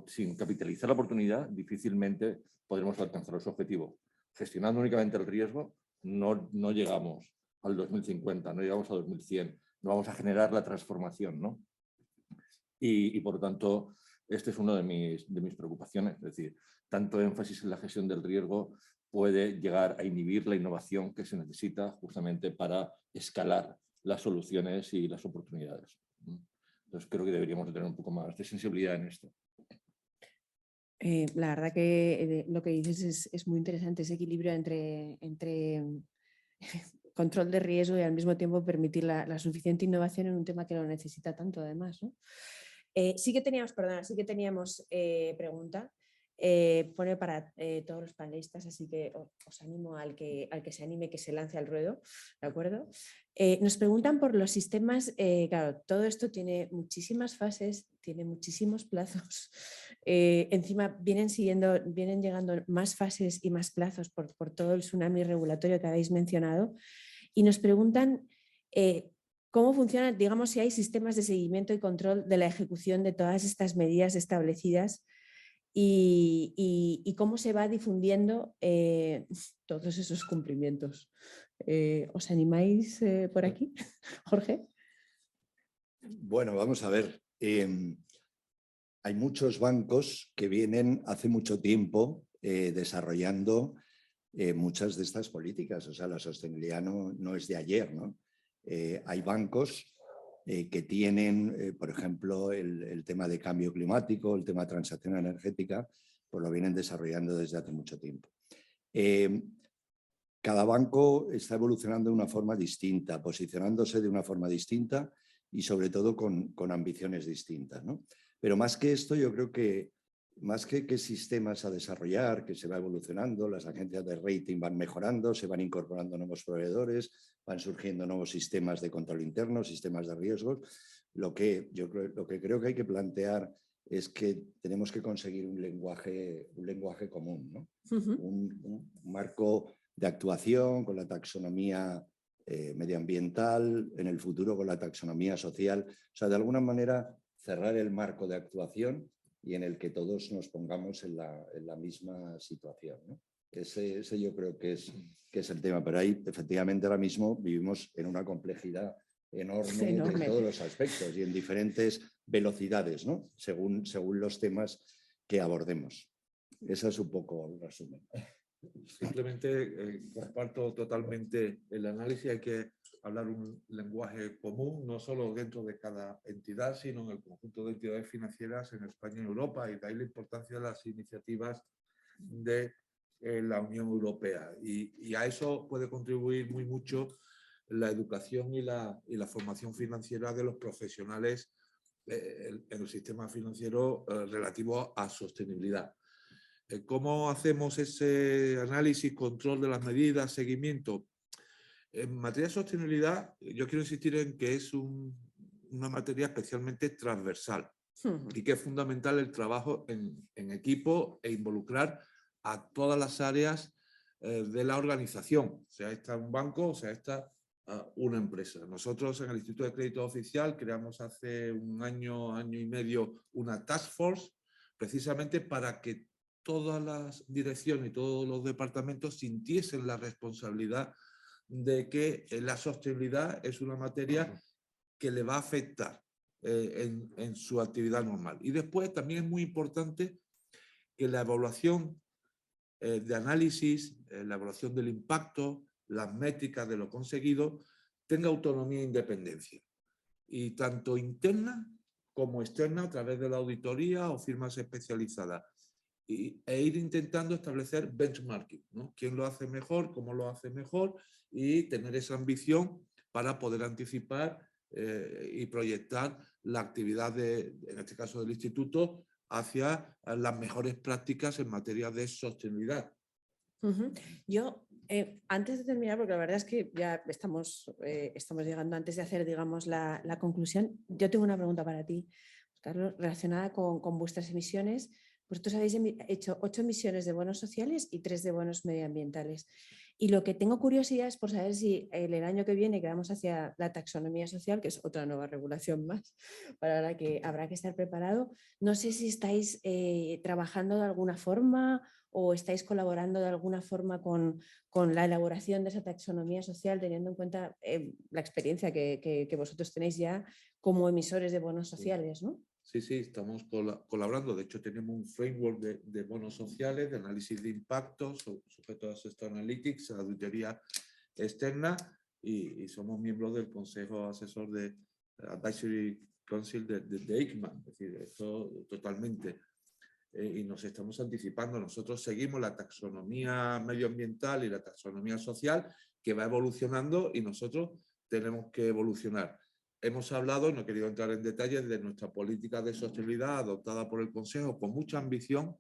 Sin capitalizar la oportunidad, difícilmente podremos alcanzar ese objetivo. Gestionando únicamente el riesgo, no llegamos al 2050, no llegamos a 2100, no vamos a generar la transformación, ¿no? Y por lo tanto, este es uno de mis preocupaciones, es decir, tanto énfasis en la gestión del riesgo puede llegar a inhibir la innovación que se necesita justamente para escalar las soluciones y las oportunidades. Entonces creo que deberíamos tener un poco más de sensibilidad en esto. La verdad que lo que dices es muy interesante, ese equilibrio entre control de riesgo y al mismo tiempo permitir la suficiente innovación en un tema que lo necesita tanto, además, ¿no? Sí que teníamos pregunta. Pone para todos los panelistas, así que os animo al que se anime, que se lance al ruedo, ¿de acuerdo? Nos preguntan por los sistemas. Claro, todo esto tiene muchísimas fases, tiene muchísimos plazos. Encima vienen llegando más fases y más plazos por todo el tsunami regulatorio que habéis mencionado, y nos preguntan cómo funcionan, digamos, si hay sistemas de seguimiento y control de la ejecución de todas estas medidas establecidas y cómo se va difundiendo todos esos cumplimientos. ¿Os animáis por aquí, Jorge? Bueno, vamos a ver. Hay muchos bancos que vienen hace mucho tiempo desarrollando muchas de estas políticas. O sea, la sostenibilidad no es de ayer, ¿no? Hay bancos que tienen, por ejemplo, el tema de cambio climático, el tema de transacción energética, pues lo vienen desarrollando desde hace mucho tiempo. Cada banco está evolucionando de una forma distinta, posicionándose de una forma distinta y sobre todo con ambiciones distintas, ¿no? Pero más que esto, yo creo que más que sistemas a desarrollar, que se va evolucionando, las agencias de rating van mejorando, se van incorporando nuevos proveedores, van surgiendo nuevos sistemas de control interno, sistemas de riesgos. Lo que creo que hay que plantear es que tenemos que conseguir un lenguaje común, ¿no? Un marco de actuación con la taxonomía medioambiental, en el futuro con la taxonomía social. O sea, de alguna manera cerrar el marco de actuación y en el que todos nos pongamos en la misma situación, ¿no? Ese yo creo que es el tema, pero ahí efectivamente ahora mismo vivimos en una complejidad enorme en todos los aspectos y en diferentes velocidades, ¿no? Según los temas que abordemos. Ese es un poco el resumen. Simplemente comparto totalmente el análisis. Hay que hablar un lenguaje común, no solo dentro de cada entidad, sino en el conjunto de entidades financieras en España y Europa, y de ahí la importancia de las iniciativas de la Unión Europea. Y a eso puede contribuir muy mucho la educación y la formación financiera de los profesionales en el sistema financiero relativo a sostenibilidad. ¿Cómo hacemos ese análisis, control de las medidas, seguimiento? En materia de sostenibilidad, yo quiero insistir en que es una materia especialmente transversal y que es fundamental el trabajo en equipo e involucrar a todas las áreas de la organización, sea esta un banco o sea esta una empresa. Nosotros en el Instituto de Crédito Oficial creamos hace un año y medio una task force precisamente para que todas las direcciones y todos los departamentos sintiesen la responsabilidad de que la sostenibilidad es una materia que le va a afectar en su actividad normal. Y después también es muy importante que la evaluación de análisis, la evaluación del impacto, las métricas de lo conseguido, tenga autonomía e independencia. Y tanto interna como externa a través de la auditoría o firmas especializadas. E ir intentando establecer benchmarking, ¿no? ¿Quién lo hace mejor? ¿Cómo lo hace mejor? Y tener esa ambición para poder anticipar y proyectar la actividad, en este caso del instituto, hacia las mejores prácticas en materia de sostenibilidad. Yo, antes de terminar, porque la verdad es que ya estamos llegando, antes de hacer, digamos, la conclusión, yo tengo una pregunta para ti, Carlos, relacionada con vuestras emisiones. Vosotros habéis hecho 8 emisiones de bonos sociales y 3 de bonos medioambientales. Y lo que tengo curiosidad es por saber si el año que viene, que vamos hacia la taxonomía social, que es otra nueva regulación más, para la que habrá que estar preparado, no sé si estáis trabajando de alguna forma o estáis colaborando de alguna forma con la elaboración de esa taxonomía social, teniendo en cuenta la experiencia que vosotros tenéis ya como emisores de bonos sociales, ¿no? Sí, estamos colaborando. De hecho, tenemos un framework de bonos sociales, de análisis de impactos, sujeto a Sustainalytics, a auditoría externa, y somos miembros del Consejo Asesor de Advisory Council de ICMA. Es decir, esto totalmente. Y nos estamos anticipando. Nosotros seguimos la taxonomía medioambiental y la taxonomía social, que va evolucionando, y nosotros tenemos que evolucionar. Hemos hablado, no he querido entrar en detalles, de nuestra política de sostenibilidad adoptada por el Consejo con mucha ambición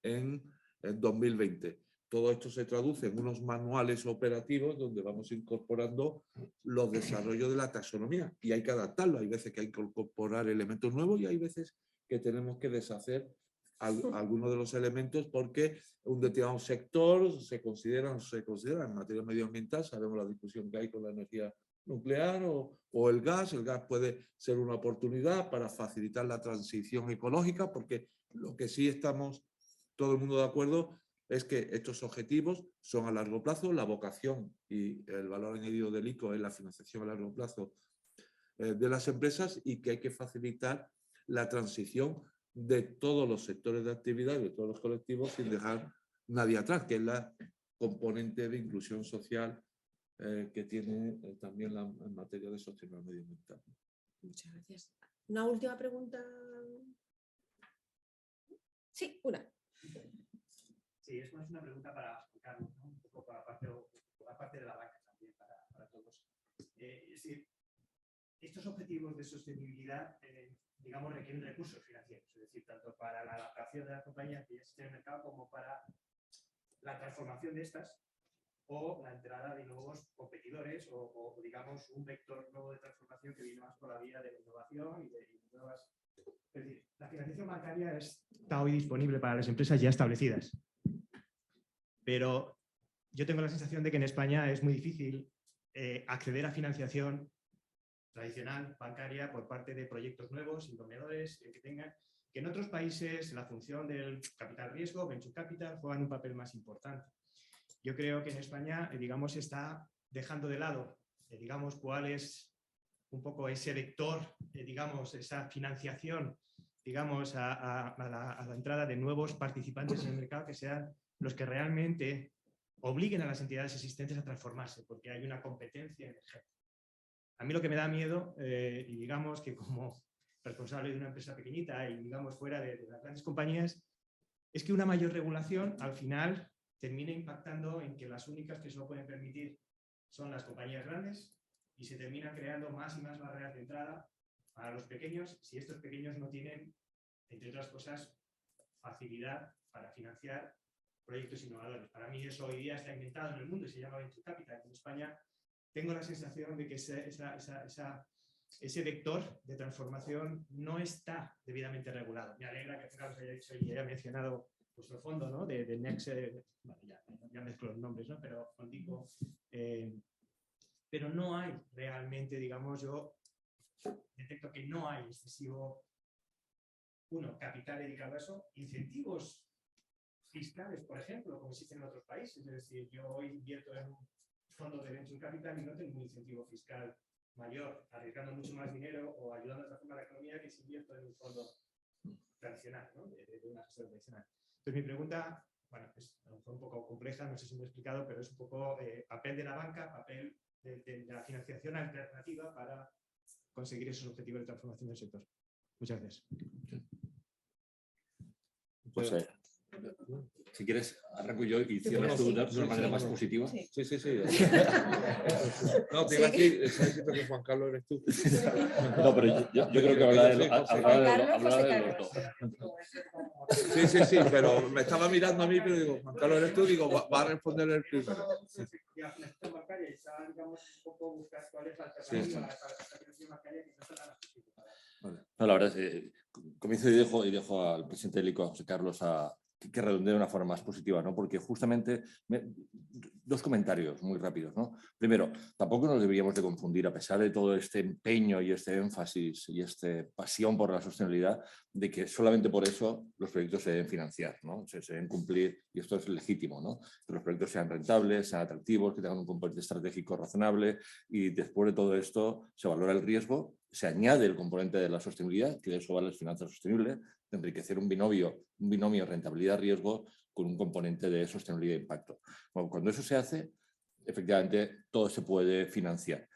en 2020. Todo esto se traduce en unos manuales operativos donde vamos incorporando los desarrollos de la taxonomía, y hay que adaptarlo. Hay veces que hay que incorporar elementos nuevos y hay veces que tenemos que deshacer algunos de los elementos porque un determinado sector se considera en materia medioambiental. Sabemos la discusión que hay con la energía nuclear o el gas. El gas puede ser una oportunidad para facilitar la transición ecológica, porque lo que sí estamos todo el mundo de acuerdo es que estos objetivos son a largo plazo. La vocación y el valor añadido del ICO es la financiación a largo plazo de las empresas, y que hay que facilitar la transición de todos los sectores de actividad y de todos los colectivos sin dejar nadie atrás, que es componente de inclusión social que tiene también en materia de sostenibilidad medioambiental. Muchas gracias. ¿Una última pregunta? Sí, una. Sí, es más una pregunta para Carlos, ¿no? Un poco para parte de la banca también, para todos. Es decir, estos objetivos de sostenibilidad, digamos, requieren recursos financieros, es decir, tanto para la adaptación de las compañías que ya existen en el mercado como para la transformación de estas o la entrada de nuevos competidores o digamos, un vector nuevo de transformación que viene más por la vía de la innovación y de nuevas... Es decir, la financiación bancaria está hoy disponible para las empresas ya establecidas. Pero yo tengo la sensación de que en España es muy difícil acceder a financiación tradicional bancaria por parte de proyectos nuevos, innovadores, que en otros países la función del capital riesgo, venture capital, juegan un papel más importante. Yo creo que en España, digamos, se está dejando de lado, digamos, cuál es un poco ese vector, digamos, esa financiación, digamos, a la entrada de nuevos participantes en el mercado que sean los que realmente obliguen a las entidades existentes a transformarse, porque hay una competencia emergente. A mí lo que me da miedo, y digamos que como responsable de una empresa pequeñita y digamos fuera de las grandes compañías, es que una mayor regulación al final termina impactando en que las únicas que se lo pueden permitir son las compañías grandes y se termina creando más y más barreras de entrada para los pequeños si estos pequeños no tienen, entre otras cosas, facilidad para financiar proyectos innovadores. Para mí eso hoy día está inventado en el mundo y se llama Venture Capital. En España tengo la sensación de que ese vector de transformación no está debidamente regulado. Me alegra que Carlos haya dicho y haya mencionado vuestro fondo, ¿no? de Next, bueno, ya mezclo los nombres, ¿no? Pero Fondico, pero no hay realmente, digamos, yo detecto que no hay excesivo, capital dedicado a eso, incentivos fiscales, por ejemplo, como existen en otros países. Es decir, yo hoy invierto en un fondo de Venture Capital y no tengo un incentivo fiscal mayor, arriesgando mucho más dinero o ayudando a transformar la economía que si invierto en un fondo tradicional, ¿no? de una gestión tradicional. Entonces, mi pregunta, bueno, es a lo mejor un poco compleja, no sé si me he explicado, pero es un poco papel de la banca, papel de la financiación alternativa para conseguir esos objetivos de transformación del sector. Muchas gracias. Pues, si quieres, arranco yo y cierras tú de una manera más positiva. Sí. No, te iba a decir, está diciendo que Juan Carlos eres tú. No, pero yo creo que hablaba de los dos. Sí, pero me estaba mirando a mí, pero digo, Juan Carlos eres tú, digo, va a responder el primero. No, la verdad es que comienzo y dejo al presidente del ICO, José Carlos, que redondee de una forma más positiva, ¿no? Porque justamente, dos comentarios muy rápidos, ¿no? Primero, tampoco nos deberíamos de confundir, a pesar de todo este empeño y este énfasis y esta pasión por la sostenibilidad, de que solamente por eso los proyectos se deben financiar, ¿no? Se deben cumplir, y esto es legítimo, ¿no? Que los proyectos sean rentables, sean atractivos, que tengan un componente estratégico razonable, y después de todo esto se valora el riesgo, se añade el componente de la sostenibilidad, que de eso vale las finanzas sostenibles, de enriquecer un binomio rentabilidad-riesgo con un componente de sostenibilidad e impacto. Bueno, cuando eso se hace, efectivamente, todo se puede financiar.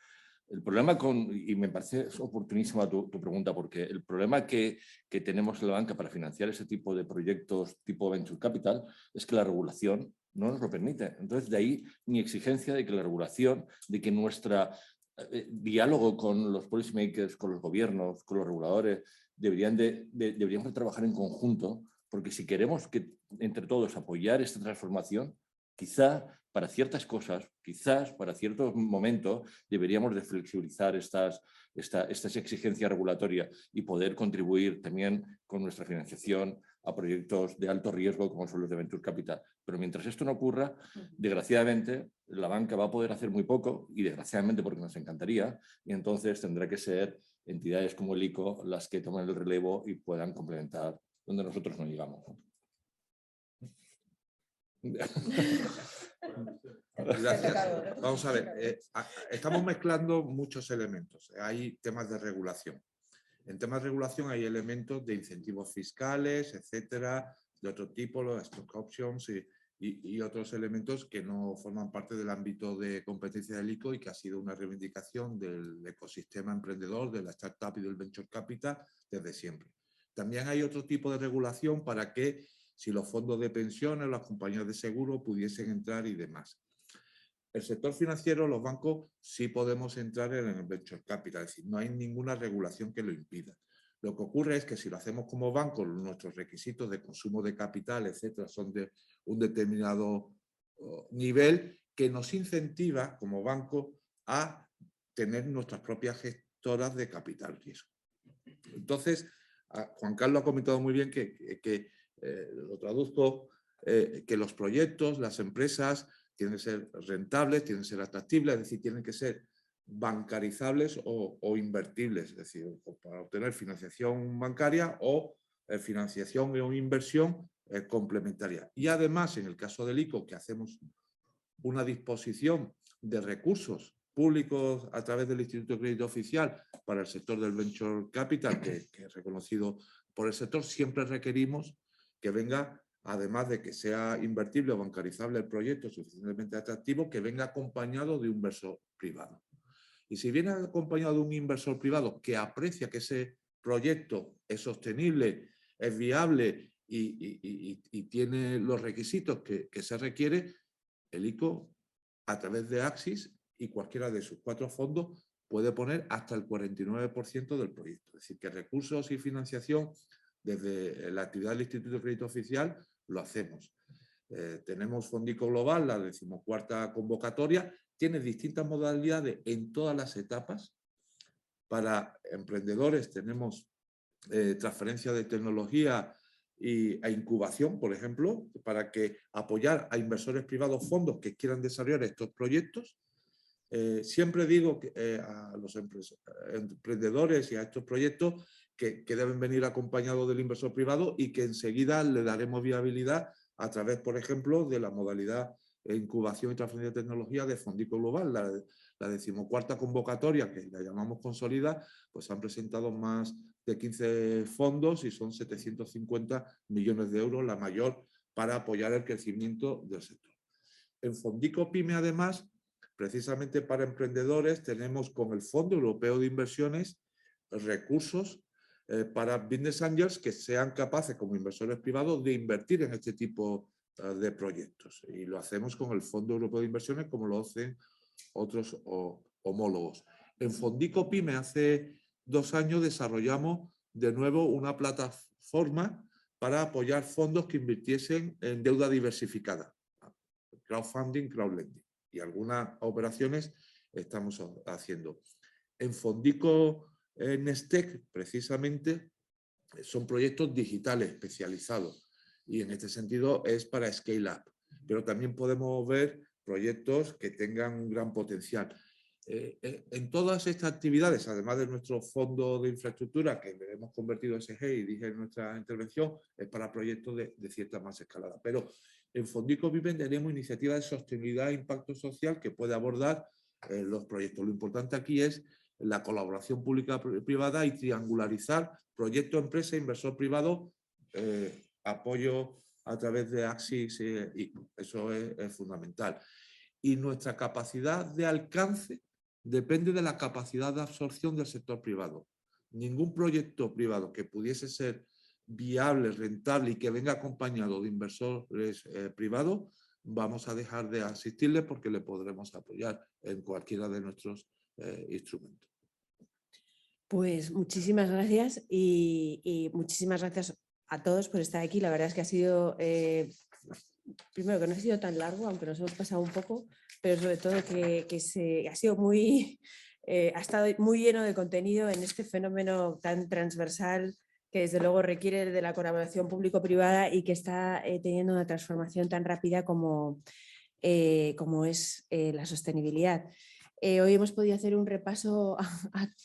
El problema y me parece oportunísima tu pregunta, porque el problema que tenemos en la banca para financiar ese tipo de proyectos tipo Venture Capital es que la regulación no nos lo permite. Entonces, de ahí mi exigencia de que la regulación, de que nuestro diálogo con los policymakers, con los gobiernos, con los reguladores, deberíamos de trabajar en conjunto, porque si queremos que entre todos apoyar esta transformación, quizá para ciertas cosas, quizás para ciertos momentos, deberíamos de flexibilizar estas exigencias regulatorias y poder contribuir también con nuestra financiación a proyectos de alto riesgo como son los de Venture Capital. Pero mientras esto no ocurra, desgraciadamente, la banca va a poder hacer muy poco, y desgraciadamente porque nos encantaría, y entonces tendrá que ser entidades como el ICO las que tomen el relevo y puedan complementar donde nosotros no llegamos. Gracias. Vamos a ver, estamos mezclando muchos elementos. Hay temas de regulación. En temas de regulación hay elementos de incentivos fiscales, etcétera, de otro tipo, los stock options y otros elementos que no forman parte del ámbito de competencia del ICO y que ha sido una reivindicación del ecosistema emprendedor, de la startup y del venture capital desde siempre. También hay otro tipo de regulación para que si los fondos de pensiones, las compañías de seguro pudiesen entrar y demás. El sector financiero, los bancos, sí podemos entrar en el venture capital, es decir, no hay ninguna regulación que lo impida. Lo que ocurre es que si lo hacemos como banco, nuestros requisitos de consumo de capital, etcétera, son de un determinado nivel que nos incentiva como banco a tener nuestras propias gestoras de capital riesgo. Entonces, Juan Carlos ha comentado muy bien que lo traduzco, que los proyectos, las empresas tienen que ser rentables, tienen que ser atractibles, es decir, tienen que ser bancarizables o invertibles, es decir, para obtener financiación bancaria o financiación o inversión complementaria. Y además, en el caso del ICO, que hacemos una disposición de recursos públicos a través del Instituto de Crédito Oficial para el sector del Venture Capital, que es reconocido por el sector, siempre requerimos que venga, además de que sea invertible o bancarizable el proyecto suficientemente atractivo, que venga acompañado de un inversor privado. Y si viene acompañado de un inversor privado que aprecia que ese proyecto es sostenible, es viable y tiene los requisitos que se requiere, el ICO, a través de Axis y cualquiera de sus 4 fondos, puede poner hasta el 49% del proyecto. Es decir, que recursos y financiación desde la actividad del Instituto de Crédito Oficial lo hacemos. Tenemos Fondico Global, la 14ª convocatoria, tiene distintas modalidades en todas las etapas. Para emprendedores tenemos transferencia de tecnología e incubación, por ejemplo, para apoyar a inversores privados, fondos que quieran desarrollar estos proyectos. Siempre digo a los emprendedores y a estos proyectos que deben venir acompañados del inversor privado y que enseguida le daremos viabilidad a través, por ejemplo, de la modalidad de incubación y transferencia de tecnología de Fondico Global, la 14ª convocatoria, que la llamamos Consolida, pues han presentado más de 15 fondos y son 750 millones de euros, la mayor para apoyar el crecimiento del sector. En Fondico PYME, además, precisamente para emprendedores, tenemos con el Fondo Europeo de Inversiones recursos para Business Angels que sean capaces, como inversores privados, de invertir en este tipo de proyectos. Y lo hacemos con el Fondo Europeo de Inversiones, como lo hacen otros homólogos. En Fondico PYME, hace 2 años, desarrollamos de nuevo una plataforma para apoyar fondos que invirtiesen en deuda diversificada, crowdfunding, crowdlending, y algunas operaciones estamos haciendo. En Fondico Nestec, precisamente, son proyectos digitales especializados y en este sentido es para Scale Up, pero también podemos ver proyectos que tengan un gran potencial. En todas estas actividades, además de nuestro fondo de infraestructura, que le hemos convertido en SG y dije en nuestra intervención, es para proyectos de cierta más escalada. Pero en Fondico PYME tenemos iniciativas de sostenibilidad e impacto social que puede abordar los proyectos. Lo importante aquí es la colaboración pública-privada y triangularizar proyecto, empresa, inversor privado, apoyo a través de Axis y eso es fundamental. Y nuestra capacidad de alcance depende de la capacidad de absorción del sector privado. Ningún proyecto privado que pudiese ser viable, rentable y que venga acompañado de inversores privados, vamos a dejar de asistirle porque le podremos apoyar en cualquiera de nuestros instrumentos. Pues muchísimas gracias y muchísimas gracias a todos por estar aquí. La verdad es que ha sido, primero que no ha sido tan largo, aunque nos hemos pasado un poco, pero sobre todo que ha sido ha estado muy lleno de contenido en este fenómeno tan transversal que desde luego requiere de la colaboración público-privada y que está teniendo una transformación tan rápida como es la sostenibilidad. Hoy hemos podido hacer un repaso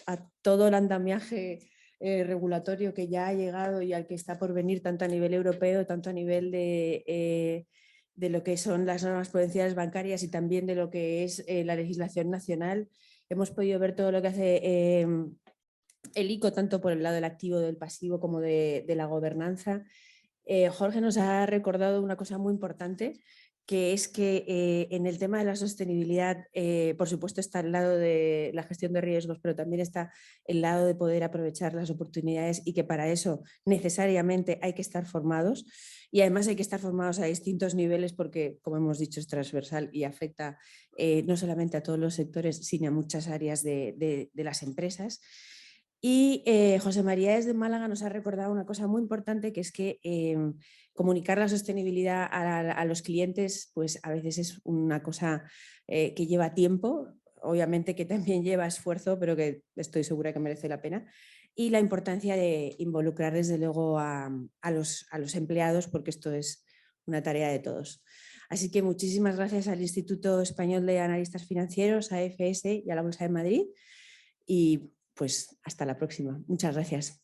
a todo el andamiaje regulatorio que ya ha llegado y al que está por venir tanto a nivel europeo, tanto a nivel de lo que son las normas prudenciales bancarias y también de lo que es la legislación nacional. Hemos podido ver todo lo que hace el ICO, tanto por el lado del activo, del pasivo, como de la gobernanza. Jorge nos ha recordado una cosa muy importante, que es que en el tema de la sostenibilidad, por supuesto, está el lado de la gestión de riesgos, pero también está el lado de poder aprovechar las oportunidades y que para eso necesariamente hay que estar formados y además hay que estar formados a distintos niveles porque, como hemos dicho, es transversal y afecta no solamente a todos los sectores, sino a muchas áreas de las empresas. Y José María desde Málaga nos ha recordado una cosa muy importante, que es que comunicar la sostenibilidad a los clientes pues a veces es una cosa que lleva tiempo, obviamente que también lleva esfuerzo, pero que estoy segura que merece la pena. Y la importancia de involucrar desde luego a los empleados, porque esto es una tarea de todos. Así que muchísimas gracias al Instituto Español de Analistas Financieros, a AFS y a la Bolsa de Madrid. Y pues hasta la próxima. Muchas gracias.